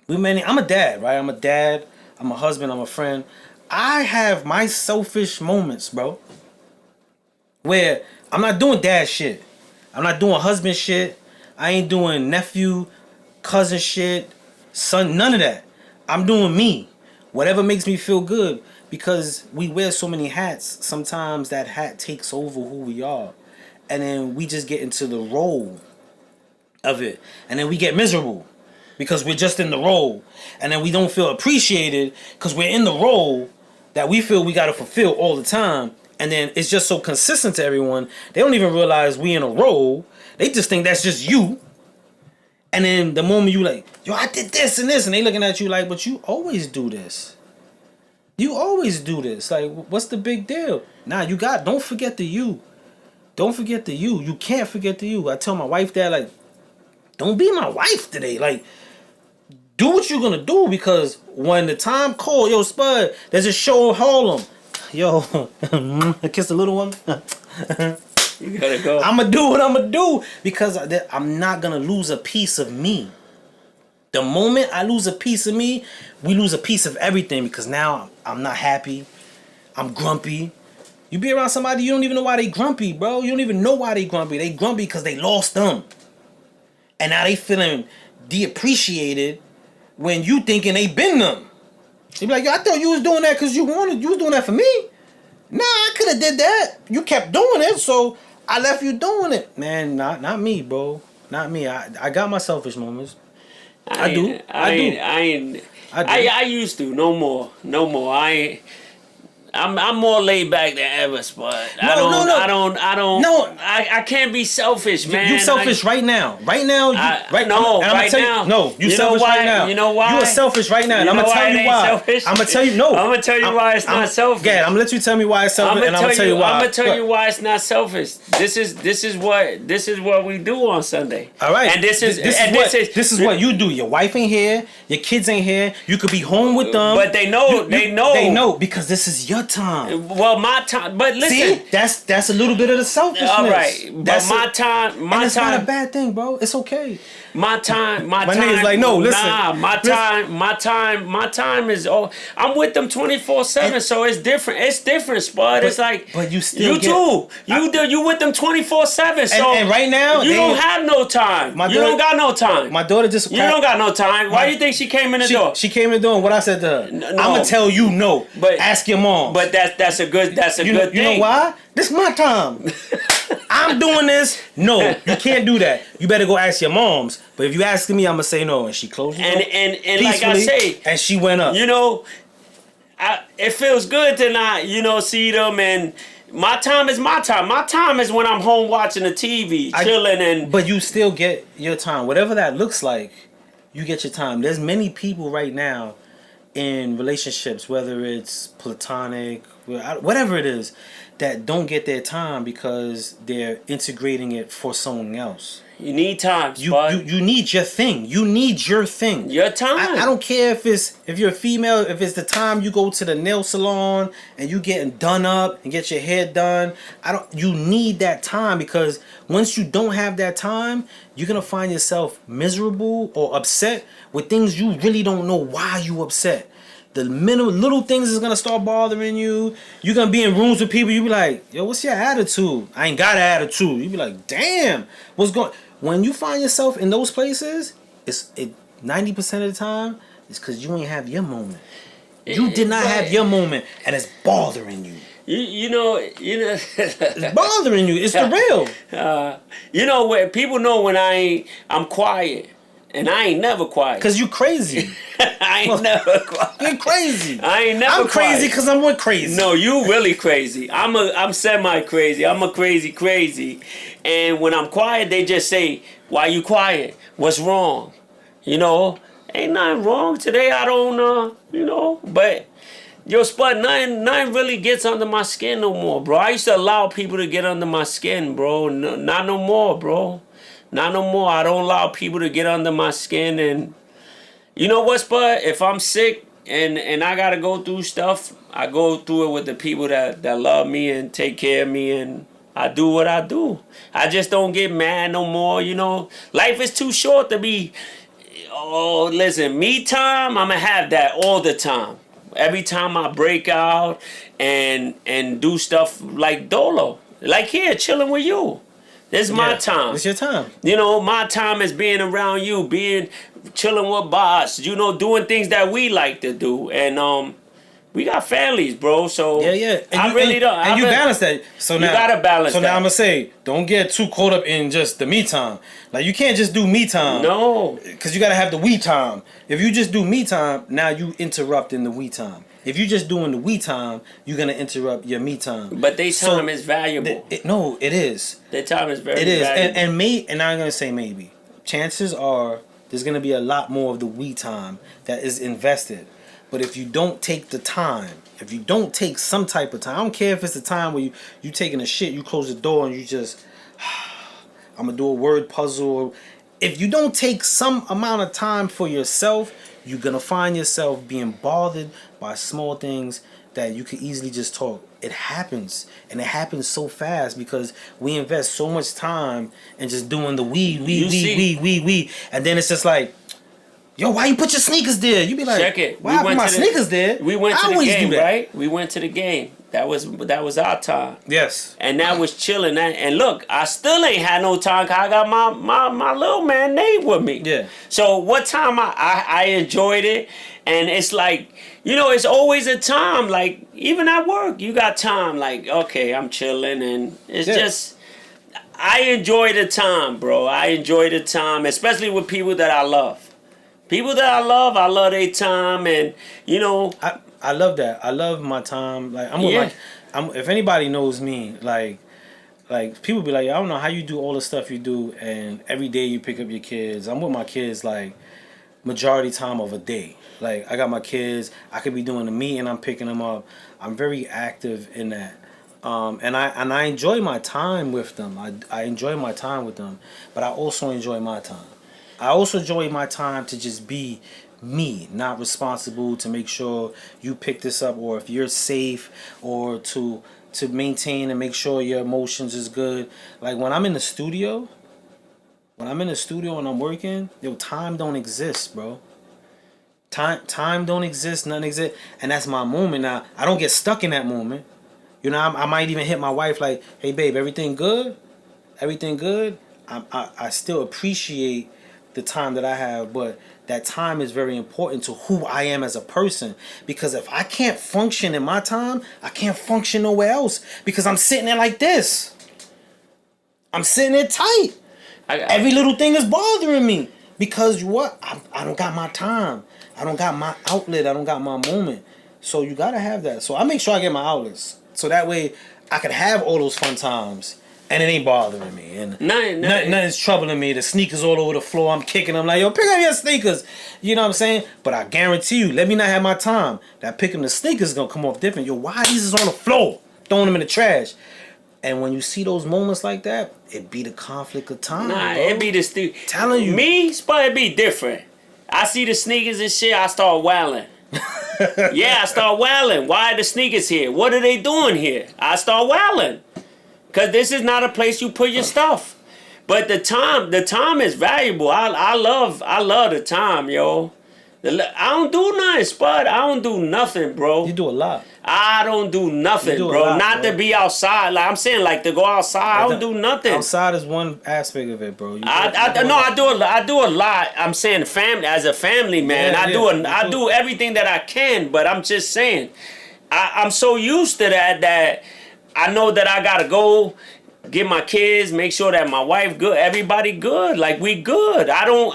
I'm a dad, right? I'm a dad. I'm a husband. I'm a friend. I have my selfish moments, bro, where I'm not doing dad shit. I'm not doing husband shit. I ain't doing nephew, cousin shit, son, none of that. I'm doing me. Whatever makes me feel good. Because we wear so many hats, sometimes that hat takes over who we are. And then we just get into the role of it. And then we get miserable. Because we're just in the role. And then we don't feel appreciated because we're in the role that we feel we got to fulfill all the time. And then it's just so consistent to everyone. They don't even realize we in a role. They just think that's just you. And then the moment you like, yo, I did this and this. And they looking at you like, but you always do this. You always do this. Like, what's the big deal? Nah, don't forget the you. Don't forget the you. You can't forget the you. I tell my wife that, like, don't be my wife today. Like, do what you're gonna do because when the time call, yo, Spud, there's a show in Harlem. Yo, kiss the little one. You gotta go. I'm gonna do what I'm gonna do because I'm not gonna lose a piece of me. The moment I lose a piece of me, we lose a piece of everything because now I'm not happy. I'm grumpy. You be around somebody, you don't even know why they grumpy, bro. You don't even know why they grumpy. They grumpy because they lost them. And now they feeling de-appreciated when you thinking they been them. You be like, yo, I thought you was doing that because you was doing that for me. Nah, I could have did that. You kept doing it, so I left you doing it. Man, not me, bro. Not me. I got my selfish moments. I do. I used to. No more. I'm more laid back than ever, Spud. I can't be selfish, man. You selfish right now. Right now. You selfish why? right now. You know why? You are selfish right now, and I'm gonna tell you why. I'm gonna tell you no. I'm gonna tell you why it's not selfish. Yeah, I'm gonna let you tell me why it's selfish, and I'm gonna tell you why. I'm gonna tell you why it's not selfish. This is what we do on Sunday. All right. And this is what you do. Your wife ain't here. Your kids ain't here. You could be home with them. But they know. They know because this is your time. Well, my time. But listen, see, that's a little bit of the selfishness. All right, but my time. It's not a bad thing, bro. It's okay. My time. My nigga's like, no, listen. Nah, my time is. Oh, I'm with them 24/7, so it's different. It's different, Spud. It's like, but you still. You with them 24/7. So and right now you don't have no time. You don't got no time. My daughter just. You don't got no time. Why do you think she came in the door? She came in the door. And what I said to her, I'm gonna tell you no. But ask your mom. But that's a good thing. You know why? This is my time. I'm doing this. No, you can't do that. You better go ask your moms. But if you asking me, I'm gonna say no. And she closed the door. And like I say, and she went up. You know, it feels good to not see them. And my time is my time. My time is when I'm home watching the TV, chilling But you still get your time, whatever that looks like. You get your time. There's many people right now in relationships, whether it's platonic, whatever it is, that don't get their time because they're integrating it for someone else. You need time, You, Spud. you need your thing. You need your thing. Your time. I don't care if you're a female, if it's the time you go to the nail salon and you getting done up and get your hair done. You need that time, because once you don't have that time, you're gonna find yourself miserable or upset with things you really don't know why you upset. The little things is gonna start bothering you. You're gonna be in rooms with people. You be like, yo, what's your attitude? I ain't got an attitude. You be like, damn, what's going? When you find yourself in those places, 90% of the time it's because you ain't have your moment. You did not have your moment, and it's bothering you. You know. It's bothering you. It's the real. You know, where people know when I'm quiet, and I ain't never quiet. Cause you crazy. I ain't never quiet. You're crazy. I ain't never I'm crazy quiet. because I'm with crazy. No, you really crazy. I'm semi crazy. I'm a crazy. And when I'm quiet, they just say, "Why you quiet? What's wrong?" You know, ain't nothing wrong today. I don't you know, but yo, Spud, nothing really gets under my skin no more, bro. I used to allow people to get under my skin, bro. No, not no more, bro. Not no more. I don't allow people to get under my skin. And you know what, Spud? If I'm sick and I gotta go through stuff, I go through it with the people that love me and take care of me, and I do what I do. I just don't get mad no more, you know. Life is too short to be, oh, listen, me time, I'm gonna have that all the time. Every time I break out and do stuff like Dolo. Like here, chilling with you. This is my time. It's your time. You know, my time is being around you, chilling with Boss, you know, doing things that we like to do. And we got families, bro. So Yeah. And I really don't. And you balance that. So now you gotta balance So that. now I'm gonna say, don't get too caught up in just the me time. Like you can't just do me time. No. Because you gotta have the we time. If you just do me time, now you interrupting the we time. If you just doing the we time, you're gonna interrupt your me time. But their time is valuable. No, it is. Their time is very It is. valuable. And I'm gonna say maybe. Chances are there's gonna be a lot more of the we time that is invested. But if you don't take the time, if you don't take some type of time, I don't care if it's the time where you taking a shit, you close the door and you just, I'm gonna do a word puzzle. If you don't take some amount of time for yourself, you're gonna find yourself being bothered by small things that you could easily just talk. It happens, and it happens so fast because we invest so much time in just doing the we, and then it's just like, yo, why you put your sneakers there? You be like, check it. Why I put my sneakers there? We went to I the always game, do that. right? We went to the game. That was our time. Yes. And that was chilling. And look, I still ain't had no time 'cause I got my little man Nate with me. Yeah. So what time I enjoyed it, and it's like, you know, it's always a time. Like even at work, you got time. Like okay, I'm chilling, and it's just. I enjoy the time, bro. I enjoy the time, especially with people that I love. People that I love their time, and you know. I love that. I love my time. Like I'm with if anybody knows me, like people be like, I don't know how you do all the stuff you do, and every day you pick up your kids. I'm with my kids like majority time of a day. Like I got my kids. I could be doing the meeting. I'm picking them up. I'm very active in that. And I enjoy my time with them. I enjoy my time with them, but I also enjoy my time. I also enjoy my time to just be me, not responsible to make sure you pick this up, or if you're safe, or to maintain and make sure your emotions is good. Like when I'm in the studio and I'm working, yo, time don't exist, bro. Time don't exist, nothing exists, and that's my moment. Now I don't get stuck in that moment. You know, I might even hit my wife like, "Hey, babe, everything good? Everything good?" I still appreciate the time that I have, but that time is very important to who I am as a person. Because if I can't function in my time, I can't function nowhere else. Because I'm sitting there like this. I'm sitting there tight. Every little thing is bothering me. Because what? I don't got my time. I don't got my outlet. I don't got my moment. So you gotta have that. So I make sure I get my outlets. So that way I can have all those fun times. And it ain't bothering me. And nothing's troubling me. The sneakers all over the floor. I'm kicking them like, yo, pick up your sneakers. You know what I'm saying? But I guarantee you, let me not have my time. That picking the sneakers is going to come off different. Yo, why these is on the floor? Throwing them in the trash. And when you see those moments like that, it be the conflict of time. Nah, bro. it be the Telling you. Me, Spud, it be different. I see the sneakers and shit, I start wailing. Yeah, I start wailing. Why are the sneakers here? What are they doing here? I start wailing. Cause this is not a place you put your stuff. But the time is valuable. I love the time, yo. I don't do nothing, Spud. I don't do nothing, bro. You do a lot. I don't do nothing, do a bro. lot, Not bro. to be outside. Like I'm saying, like to go outside. I don't do nothing. Outside is one aspect of it, bro. I do a lot. I'm saying family as a family man. Yeah, I do everything that I can, but I'm just saying, I'm so used to that I know that I gotta go get my kids, make sure that my wife good, everybody good, like we good. I don't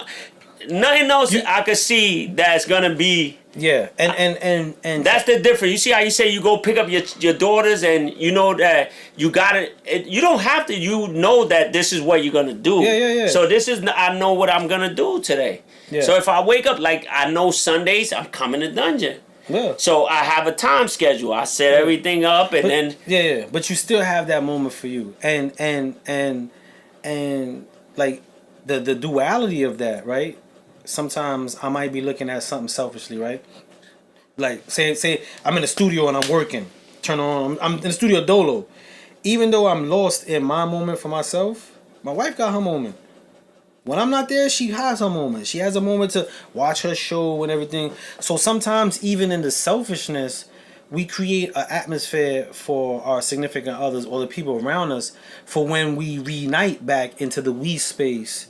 nothing else I could see that's gonna be. Yeah, and That's the difference. You see how you say you go pick up your daughters and you know that you got it. You don't have to. You know that this is what you're gonna do. Yeah. So this is I know what I'm gonna do today. Yeah. So if I wake up like I know Sundays I'm coming to dungeon. Yeah. So I have a time schedule. I set everything up and then yeah. But you still have that moment for you, and like the duality of that, right? Sometimes I might be looking at something selfishly, right? Like say I'm in the studio and I'm working. Turn on. I'm in the studio dolo. Even though I'm lost in my moment for myself, my wife got her moment. When I'm not there, she has her moment. She has a moment to watch her show and everything. So sometimes even in the selfishness, we create an atmosphere for our significant others or the people around us for when we reunite back into the we space.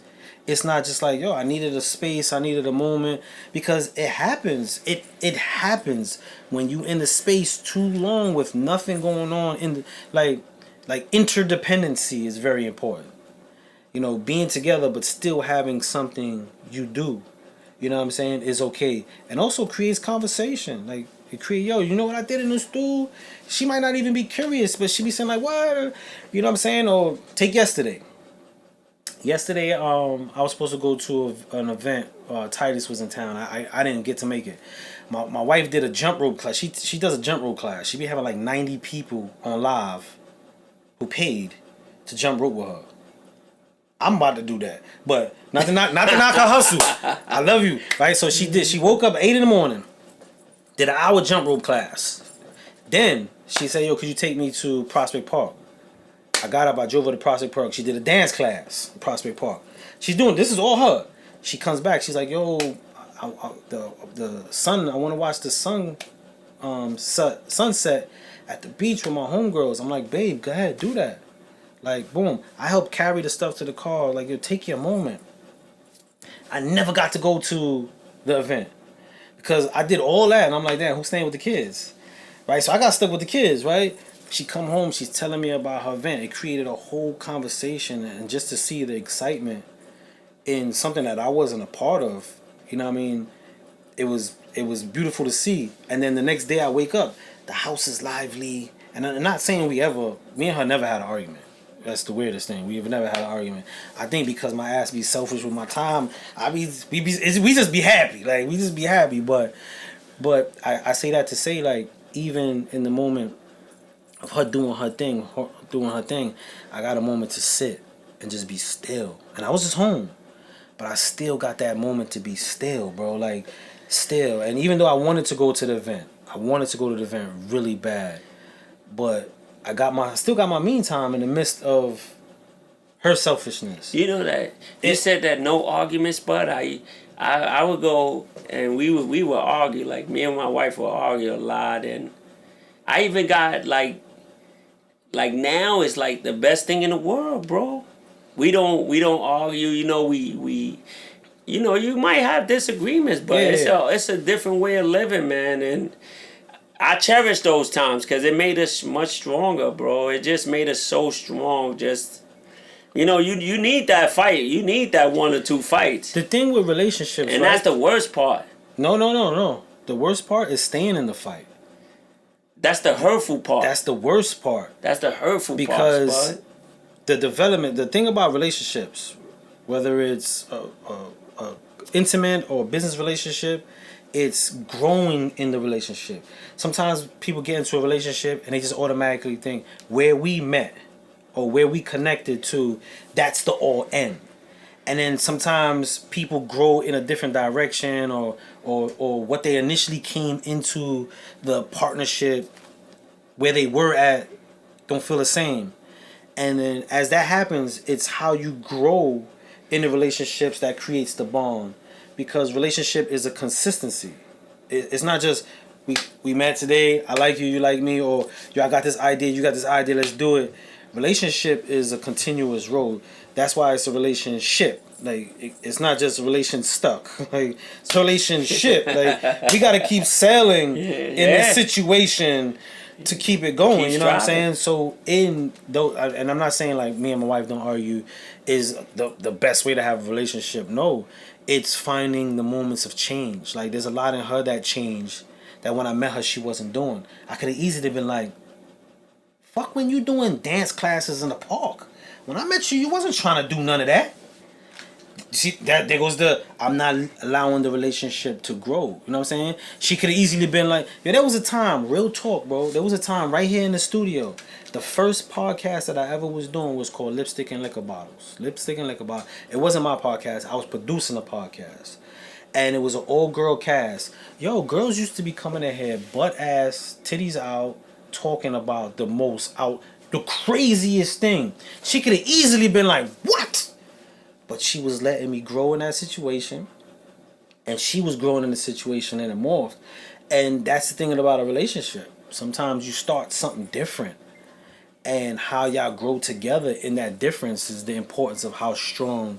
It's not just like, yo, I needed a space, I needed a moment, because it happens. It happens when you in the space too long with nothing going on in the, like interdependency is very important. You know, being together but still having something you do, you know what I'm saying, is okay. And also creates conversation. Like it create, yo, you know what I did in the stool? She might not even be curious, but she be saying like, what? You know what I'm saying? Or take yesterday. Yesterday, I was supposed to go to an event. Titus was in town. I didn't get to make it. My wife did a jump rope class. She does a jump rope class. She be having like 90 people on live who paid to jump rope with her. I'm about to do that, but not to knock her hustle. I love you, right? So she did. She woke up at 8 in the morning, did an hour jump rope class. Then she said, "Yo, could you take me to Prospect Park?" I got up, I drove her to Prospect Park. She did a dance class in Prospect Park. She's doing, this is all her. She comes back, she's like, yo, the sun, I want to watch the sunset at the beach with my homegirls. I'm like, babe, go ahead, do that. Like, boom. I helped carry the stuff to the car. Like, yo, take your moment. I never got to go to the event because I did all that, and I'm like, damn, who's staying with the kids? Right? So I got stuck with the kids, right? She come home, she's telling me about her event. It created a whole conversation, and just to see the excitement in something that I wasn't a part of, you know what I mean? It was beautiful to see. And then the next day I wake up, the house is lively. And I'm not saying me and her never had an argument. That's the weirdest thing. We've never had an argument. I think because my ass be selfish with my time, we just be happy. Like, we just be happy. But I say that to say, like, even in the moment of her doing her thing, I got a moment to sit and just be still. And I was just home, but I still got that moment to be still, bro. Like, still. And even though I wanted to go to the event, really bad, but I still got my me time in the midst of her selfishness. You know that you said that no arguments, but I would go and we would argue. Like me and my wife would argue a lot, and I even got like now it's like the best thing in the world, bro. We don't argue. You know, we you know, you might have disagreements, but it's a different way of living, man. And I cherish those times because it made us much stronger, bro. It just made us so strong. Just, you know, you need that fight. You need that 1 or 2 fights. The thing with relationships, and right? that's the worst part. No. The worst part is staying in the fight. That's the hurtful part. That's the worst part. That's the hurtful part. Because the development, the thing about relationships, whether it's a intimate or business relationship, it's growing in the relationship. Sometimes people get into a relationship and they just automatically think where we met, or where we connected to, that's the all end. And then sometimes people grow in a different direction, or what they initially came into the partnership where they were at don't feel the same. And then as that happens, it's how you grow in the relationships that creates the bond. Because relationship is a consistency. It's not just we met today, I like you, you like me, or yo, I got this idea, you got this idea, let's do it. Relationship is a continuous road. That's why it's a relationship. Like it's not just a relation stuck. Like it's a relationship. Like we gotta keep sailing in this situation to keep it going. Keep you know what I'm striving. saying? So in though, and I'm not saying like me and my wife don't argue is the best way to have a relationship. No, it's finding the moments of change. Like there's a lot in her that changed that when I met her she wasn't doing. I could have easily been like, fuck when you doing dance classes in the park. When I met you, you wasn't trying to do none of that. See, that there goes the I'm not allowing the relationship to grow. You know what I'm saying? She could have easily been like, yo, there was a time, real talk, bro. There was a time right here in the studio. The first podcast that I ever was doing was called Lipstick and Liquor Bottles. Lipstick and Liquor Bottles. It wasn't my podcast. I was producing a podcast. And it was an all girl cast. Yo, girls used to be coming in here, butt ass, titties out, talking about the craziest thing. She could have easily been like, what? But she was letting me grow in that situation. And she was growing in the situation and it morphed. And that's the thing about a relationship. Sometimes you start something different. And how y'all grow together in that difference is the importance of how strong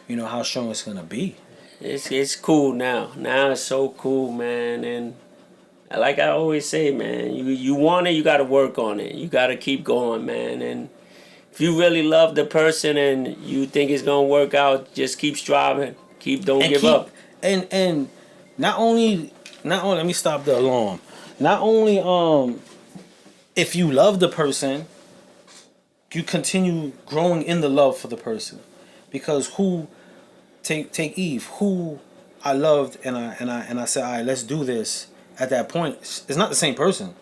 it's gonna be. It's cool now. Now it's so cool, man. And like I always say, man, you want it, you got to work on it. You got to keep going, man. And if you really love the person and you think it's gonna work out, just keep striving. Don't give up. And not only let me stop the alarm. Not only if you love the person, you continue growing in the love for the person. Because take Eve, who I loved and I said, all right, let's do this. At that point, it's not the same person.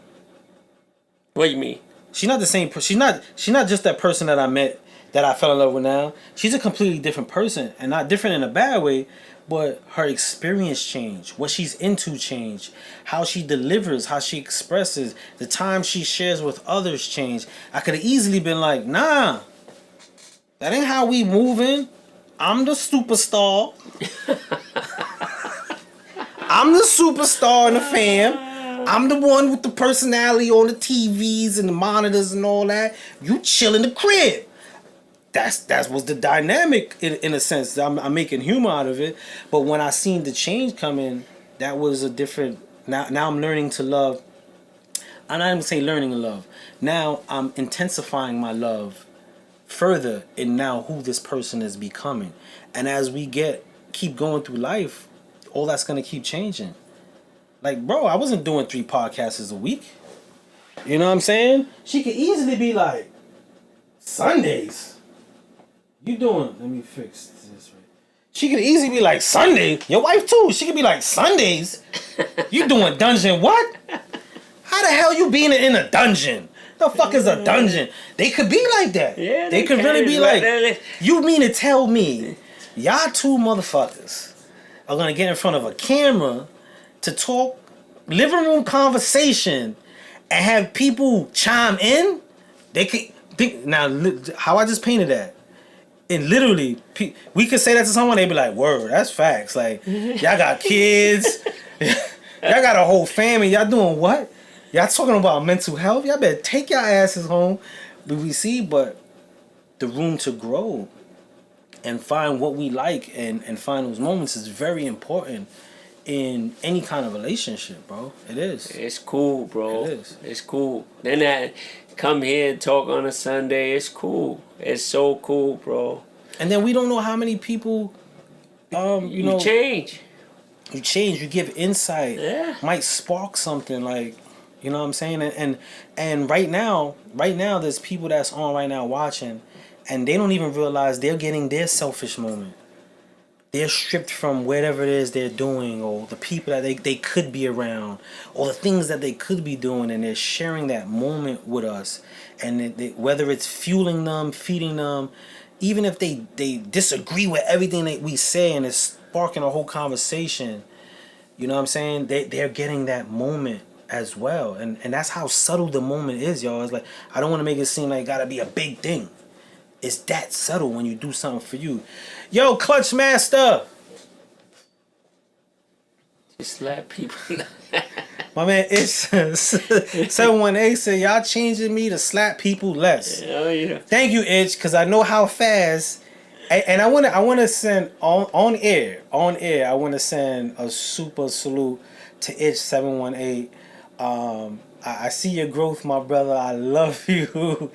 What do you mean? She's not the same. She's not just that person that I met that I fell in love with now. She's a completely different person, and not different in a bad way, but her experience changed. What she's into changed. How she delivers, how she expresses, the time she shares with others changed. I could have easily been like, nah, that ain't how we moving. I'm the superstar. I'm the superstar in the fam. I'm the one with the personality on the TVs and the monitors and all that. You chill in the crib. That was the dynamic in a sense. I'm making humor out of it. But when I seen the change coming, that was a different. Now I'm learning to love. I'm not even say learning to love. Now I'm intensifying my love further in now who this person is becoming. And as we keep going through life, all that's gonna keep changing. Like, bro, I wasn't doing 3 podcasts a week. You know what I'm saying? She could easily be like, Sundays. You doing? Let me fix this right. She could easily be like, Sunday. Your wife too. She could be like, Sundays. You doing dungeon what? How the hell you being in a dungeon? The fuck is a dungeon? They could be like that. Yeah, they could really be like, you mean to tell me y'all two motherfuckers are gonna get in front of a camera to talk living room conversation and have people chime in? They could think now how I just painted that. And literally, we could say that to someone, they'd be like, word, that's facts. Like, y'all got kids, y'all got a whole family, y'all doing what? Y'all talking about mental health? Y'all better take y'all asses home. But the room to grow and find what we like and find those moments is very important in any kind of relationship, bro. It is. It's cool, bro. It is. It's cool. Then that come here and talk on a Sunday. It's cool. It's so cool, bro. And then we don't know how many people, you change. You change. You give insight. Yeah. Might spark something like, you know what I'm saying. And right now, there's people that's on right now watching, and they don't even realize they're getting their selfish moment. they're stripped from whatever it is they're doing, or the people that they could be around, or the things that they could be doing, and they're sharing that moment with us. And whether it's fueling them, feeding them, even if they disagree with everything that we say and it's sparking a whole conversation, you know what I'm saying? They're getting that moment as well. And that's how subtle the moment is, y'all. It's like, I don't want to make it seem like it gotta be a big thing. It's that subtle when you do something for you. Yo, Clutch Master! Just slap people. My man, it's 718 said, y'all changing me to slap people less. Oh, yeah. Thank you, Itch, because I know how fast. And I wanna send on air. I wanna send a super salute to Itch 718. I see your growth, my brother. I love you.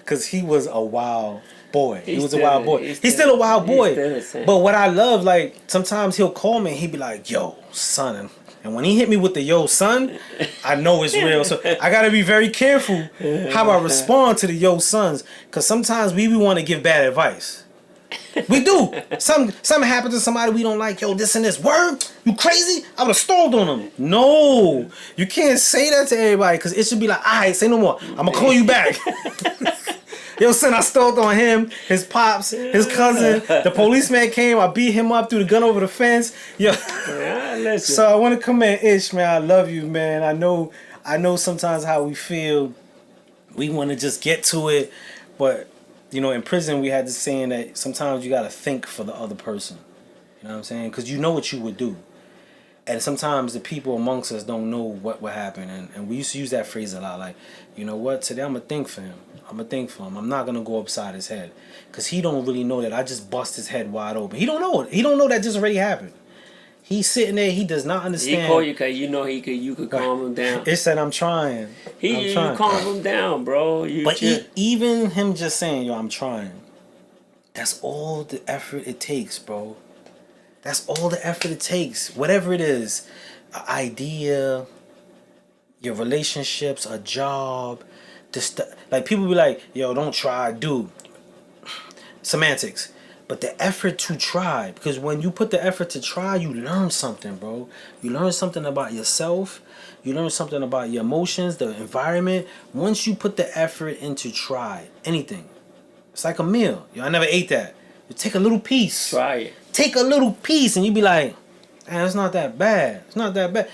Cause he was a wild boy. He's still a wild boy. But what I love, like, sometimes he'll call me and he'll be like, yo, son. And when he hit me with the yo, son, I know it's real. So I gotta be very careful how I respond to the yo sons. Cause sometimes we want to give bad advice. We do. Something happens to somebody we don't like. Yo, this and this. Word? You crazy? I would have stalled on them. No. You can't say that to everybody because it should be like, all right, say no more. I'm going to call you back. Yo, son, I stalled on him, his pops, his cousin. The policeman came. I beat him up, threw the gun over the fence. Yo. Yeah, so I want to come in, Ish, man. I love you, man. I know sometimes how we feel. We want to just get to it. But, you know, in prison, we had this saying that sometimes you got to think for the other person. You know what I'm saying? Because you know what you would do. And sometimes the people amongst us don't know what would happen. And we used to use that phrase a lot. Like, you know what? Today I'm going to think for him. I'm not going to go upside his head. Because he don't really know that I just bust his head wide open. He don't know it. He don't know that just already happened. He's sitting there. He does not understand. He call you because you know you could calm him down. It said, I'm trying. You calm him down, bro. Even him just saying, yo, I'm trying. That's all the effort it takes, bro. That's all the effort it takes. Whatever it is, an idea, your relationships, a job, like people be like, yo, don't try, do. Semantics. But the effort to try, because when you put the effort to try, you learn something, bro. You learn something about yourself. You learn something about your emotions, the environment. Once you put the effort into try anything, it's like a meal. Yo, I never ate that. You take a little piece. Try it. Take a little piece and you be like, man, it's not that bad. It's not that bad.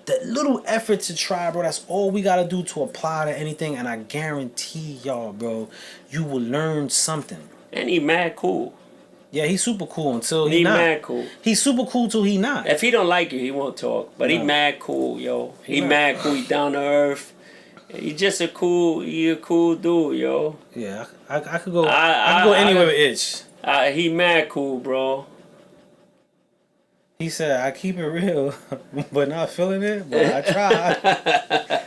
The little effort to try, bro, that's all we got to do to apply to anything. And I guarantee y'all, bro, you will learn something. And he mad cool. Yeah, he's super cool until he not. Mad cool. He's super cool till he not. If he don't like you, he won't talk. But he mad cool, yo. He mad cool. He down to earth. He just a cool dude, yo. Yeah, I could go. I could go anywhere with Itch. He mad cool, bro. He said, I keep it real, but not feeling it. But I try.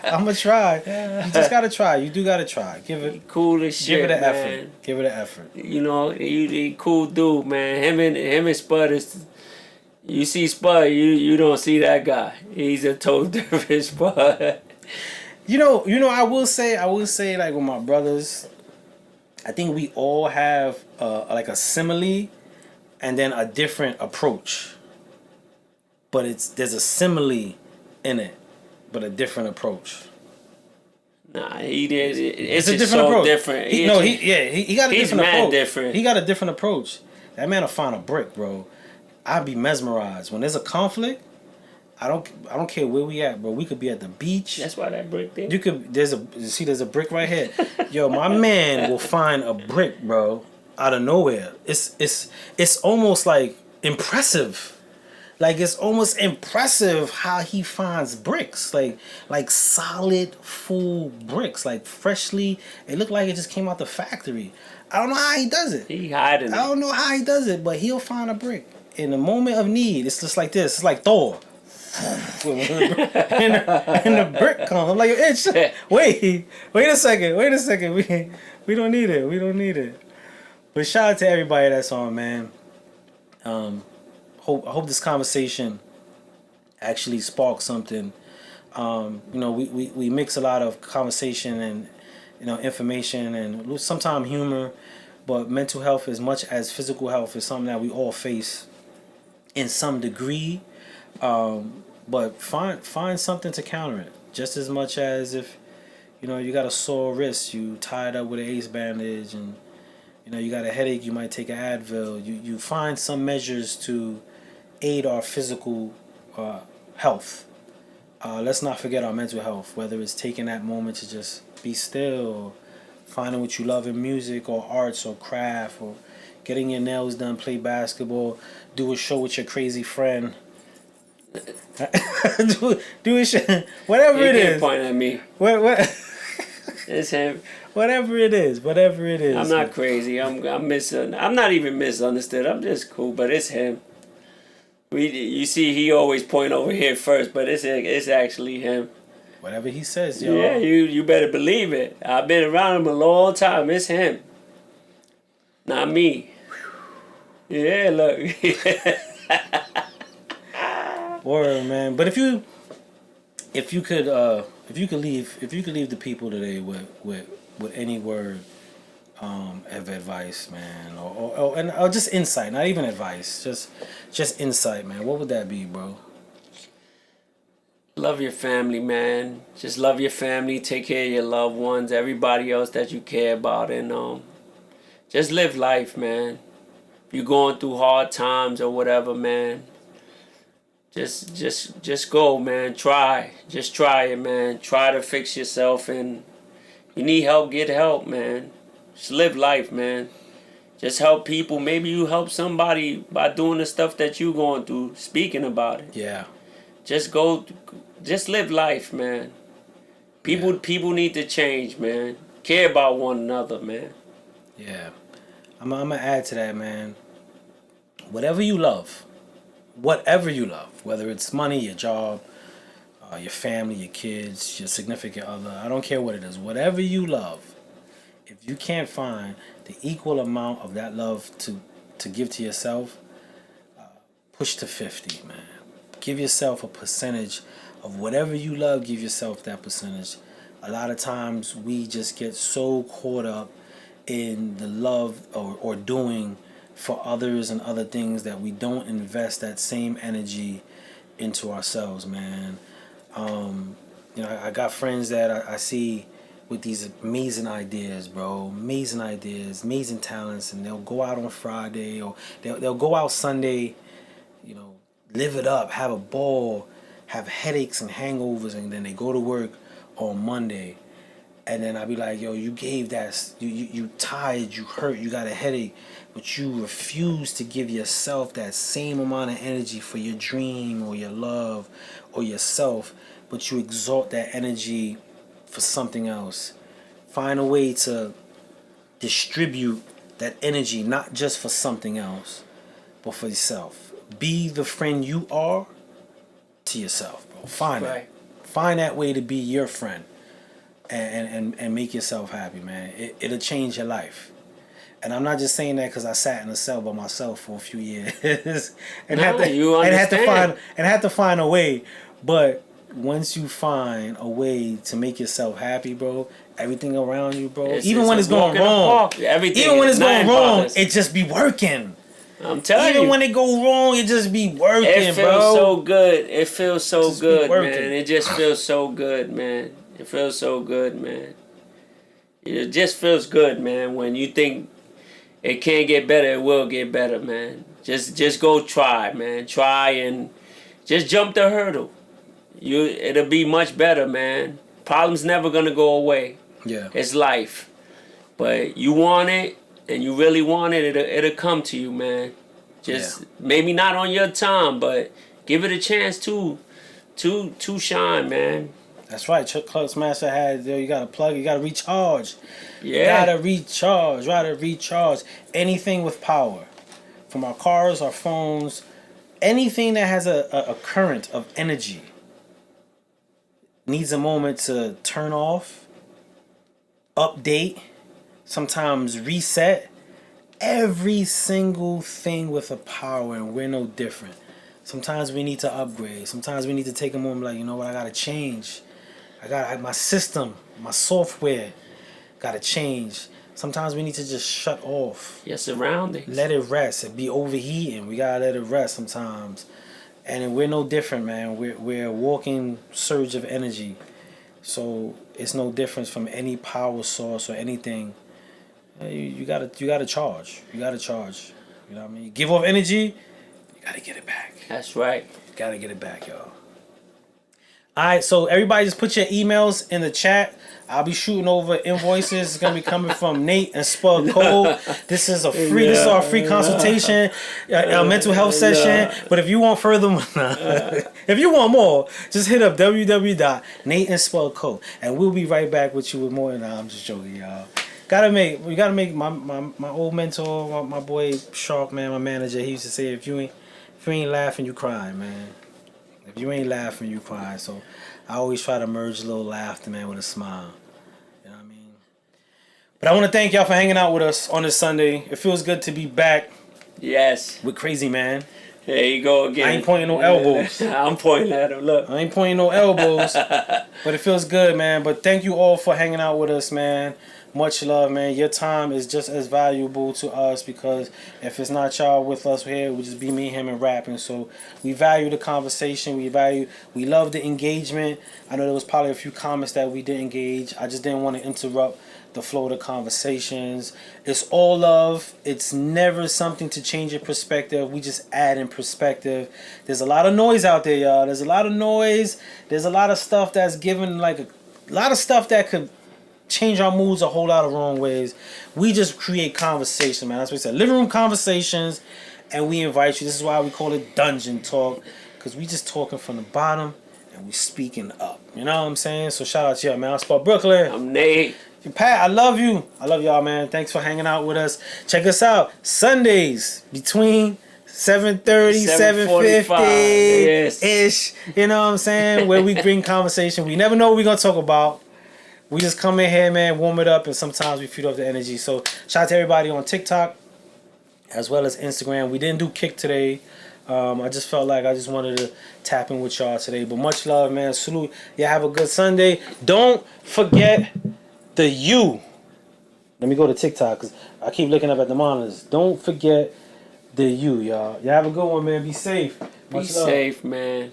I'm going to try. You just got to try. You do got to try. Give it. Cool as shit, Give it an man. effort. Give it an effort. You know, he cool dude, man. Him and Spud is. You see Spud, you don't see that guy. He's a total different Spud. You know. I will say, like with my brothers, I think we all have like a simile, and then a different approach. But there's a simile in it, but a different approach. Nah, he did. It's a just different so approach. Different. He got a different approach. He's different. He got a different approach. That man will find a brick, bro. I'd be mesmerized when there's a conflict. I don't care where we at, bro. We could be at the beach. That's why that brick there. There's a brick right here. Yo, my man will find a brick, bro, out of nowhere. It's almost like impressive. Like, it's almost impressive how he finds bricks. Like solid, full bricks. Like, freshly. It looked like it just came out the factory. I don't know how he does it. He hiding it. I don't know how he does it, but he'll find a brick. In the moment of need, it's just like this. It's like Thor. and the brick comes. I'm like, itch. Wait a second. We don't need it. But shout out to everybody that's on, man. I hope this conversation actually sparks something. We mix a lot of conversation and information and sometimes humor, but mental health as much as physical health is something that we all face in some degree, but find something to counter it. Just as much as if you got a sore wrist, you tie it up with an ace bandage, and you got a headache, you might take an Advil. You find some measures to aid our physical health. Let's not forget our mental health, whether it's taking that moment to just be still, or finding what you love in music or arts or craft, or getting your nails done, play basketball, do a show with your crazy friend. do a show, whatever You it can't is. point at me. What? It's him. Whatever it is. I'm not crazy. I'm not even misunderstood. I'm just cool, but it's him. You see, he always point over here first, but it's actually him. Whatever he says, yo. Yeah, you better believe it. I've been around him a long time. It's him, not me. Yeah, look. Word, man. But if you could leave the people today with any word of advice, man, or just insight, not even advice, just insight, man, what would that be, bro? Love your family, man. Just love your family. Take care of your loved ones, everybody else that you care about, and just live life, man. If you're going through hard times or whatever, man, just go, man. Just try it, man. Try to fix yourself, and you need help, get help, man. Just live life, man. Just help people. Maybe you help somebody by doing the stuff that you going through, speaking about it. Yeah. Just live life, man. People need to change, man. Care about one another, man. Yeah. I'm gonna add to that, man. Whatever you love, whether it's money, your job, your family, your kids, your significant other, I don't care what it is, whatever you love, if you can't find the equal amount of that love to give to yourself, push to 50, man. Give yourself a percentage of whatever you love, give yourself that percentage. A lot of times we just get so caught up in the love or doing for others and other things that we don't invest that same energy into ourselves, man. I got friends that I see with these amazing ideas, bro. Amazing ideas, amazing talents, and they'll go out on Friday or they'll go out Sunday, live it up, have a ball, have headaches and hangovers, and then they go to work on Monday. And then I'll be like, yo, you gave that, you tired, you hurt, you got a headache, but you refuse to give yourself that same amount of energy for your dream or your love or yourself, but you exalt that energy for something else. Find a way to distribute that energy, not just for something else, but for yourself. Be the friend you are to yourself, bro. Find it. Find that way to be your friend. And make yourself happy, man. It'll change your life. And I'm not just saying that because I sat in a cell by myself for a few years and had to find a way. But once you find a way to make yourself happy, bro, everything around you, bro, even when it's going wrong, it just be working. I'm telling you. Even when it go wrong, it just be working, it feels bro. so good. It feels so good, man. It just feels so good, man. It feels so good, man. It just feels good, man. When you think it can't get better, it will get better, man. Just go try, man. Try and just jump the hurdle. It'll be much better, man. Problems never gonna go away. Yeah. It's life. But you want it and you really want it, it'll come to you, man. Maybe not on your time, but give it a chance to shine, man. That's right. Chuck Smasher had, you gotta plug, you gotta recharge. Yeah. You gotta recharge. Anything with power. From our cars, our phones, anything that has a current of energy needs a moment to turn off, update, sometimes reset. Every single thing with a power, and we're no different. Sometimes we need to upgrade. Sometimes we need to take a moment like, you know what, I gotta change. My system, my software gotta change. Sometimes we need to just shut off. Your surroundings. Let it rest. It be overheating. We gotta let it rest sometimes. And we're no different, man. We're a walking surge of energy. So it's no difference from any power source or anything. You gotta charge. You gotta charge. You know what I mean? Give off energy, you gotta get it back. That's right. You gotta get it back, y'all. Alright, so everybody just put your emails in the chat. I'll be shooting over invoices. It's gonna be coming from Nate and Spud Code. This is a free. This is our free consultation, a mental health session. But if you want further, if you want more, just hit up www.nateandspudcode, and we'll be right back with you with more. Nah, I'm just joking, y'all. We gotta make my old mentor, my boy Shark, man, my manager. He used to say, if you ain't laughing, you crying, man. If you ain't laughing, you crying. So I always try to merge a little laughter, man, with a smile. You know what I mean? But I want to thank y'all for hanging out with us on this Sunday. It feels good to be back. Yes. With Crazy Man. There you go again. I ain't pointing no elbows. I'm pointing at him. Look. I ain't pointing no elbows. But it feels good, man. But thank you all for hanging out with us, man. Much love, man. Your time is just as valuable to us, because if it's not y'all with us here, it would just be me, him, and rapping. So we value the conversation. We love the engagement. I know there was probably a few comments that we didn't engage. I just didn't want to interrupt the flow of the conversations. It's all love. It's never something to change your perspective. We just add in perspective. There's a lot of noise out there, y'all. There's a lot of noise. There's a lot of stuff that's given, like a lot of stuff that could change our moods a whole lot of wrong ways. We just create conversation, man. That's what we said. Living room conversations, and we invite you. This is why we call it Dungeon Talk, because we just talking from the bottom and we speaking up. You know what I'm saying? So shout out to y'all, man. I'm Spud Brooklyn. I'm Nate. Pat, I love you. I love y'all, man. Thanks for hanging out with us. Check us out Sundays between 7:30, 7:50 ish. You know what I'm saying? Where we bring conversation. We never know what we're gonna talk about. We just come in here, man, warm it up, and sometimes we feed off the energy. So shout out to everybody on TikTok as well as Instagram. We didn't do Kick today. I just felt like I just wanted to tap in with y'all today. But much love, man. Salute. Yeah, have a good Sunday. Don't forget the U. Let me go to TikTok, because I keep looking up at the monitors. Don't forget the U, y'all. Y'all have a good one, man. Be safe. Be safe, man.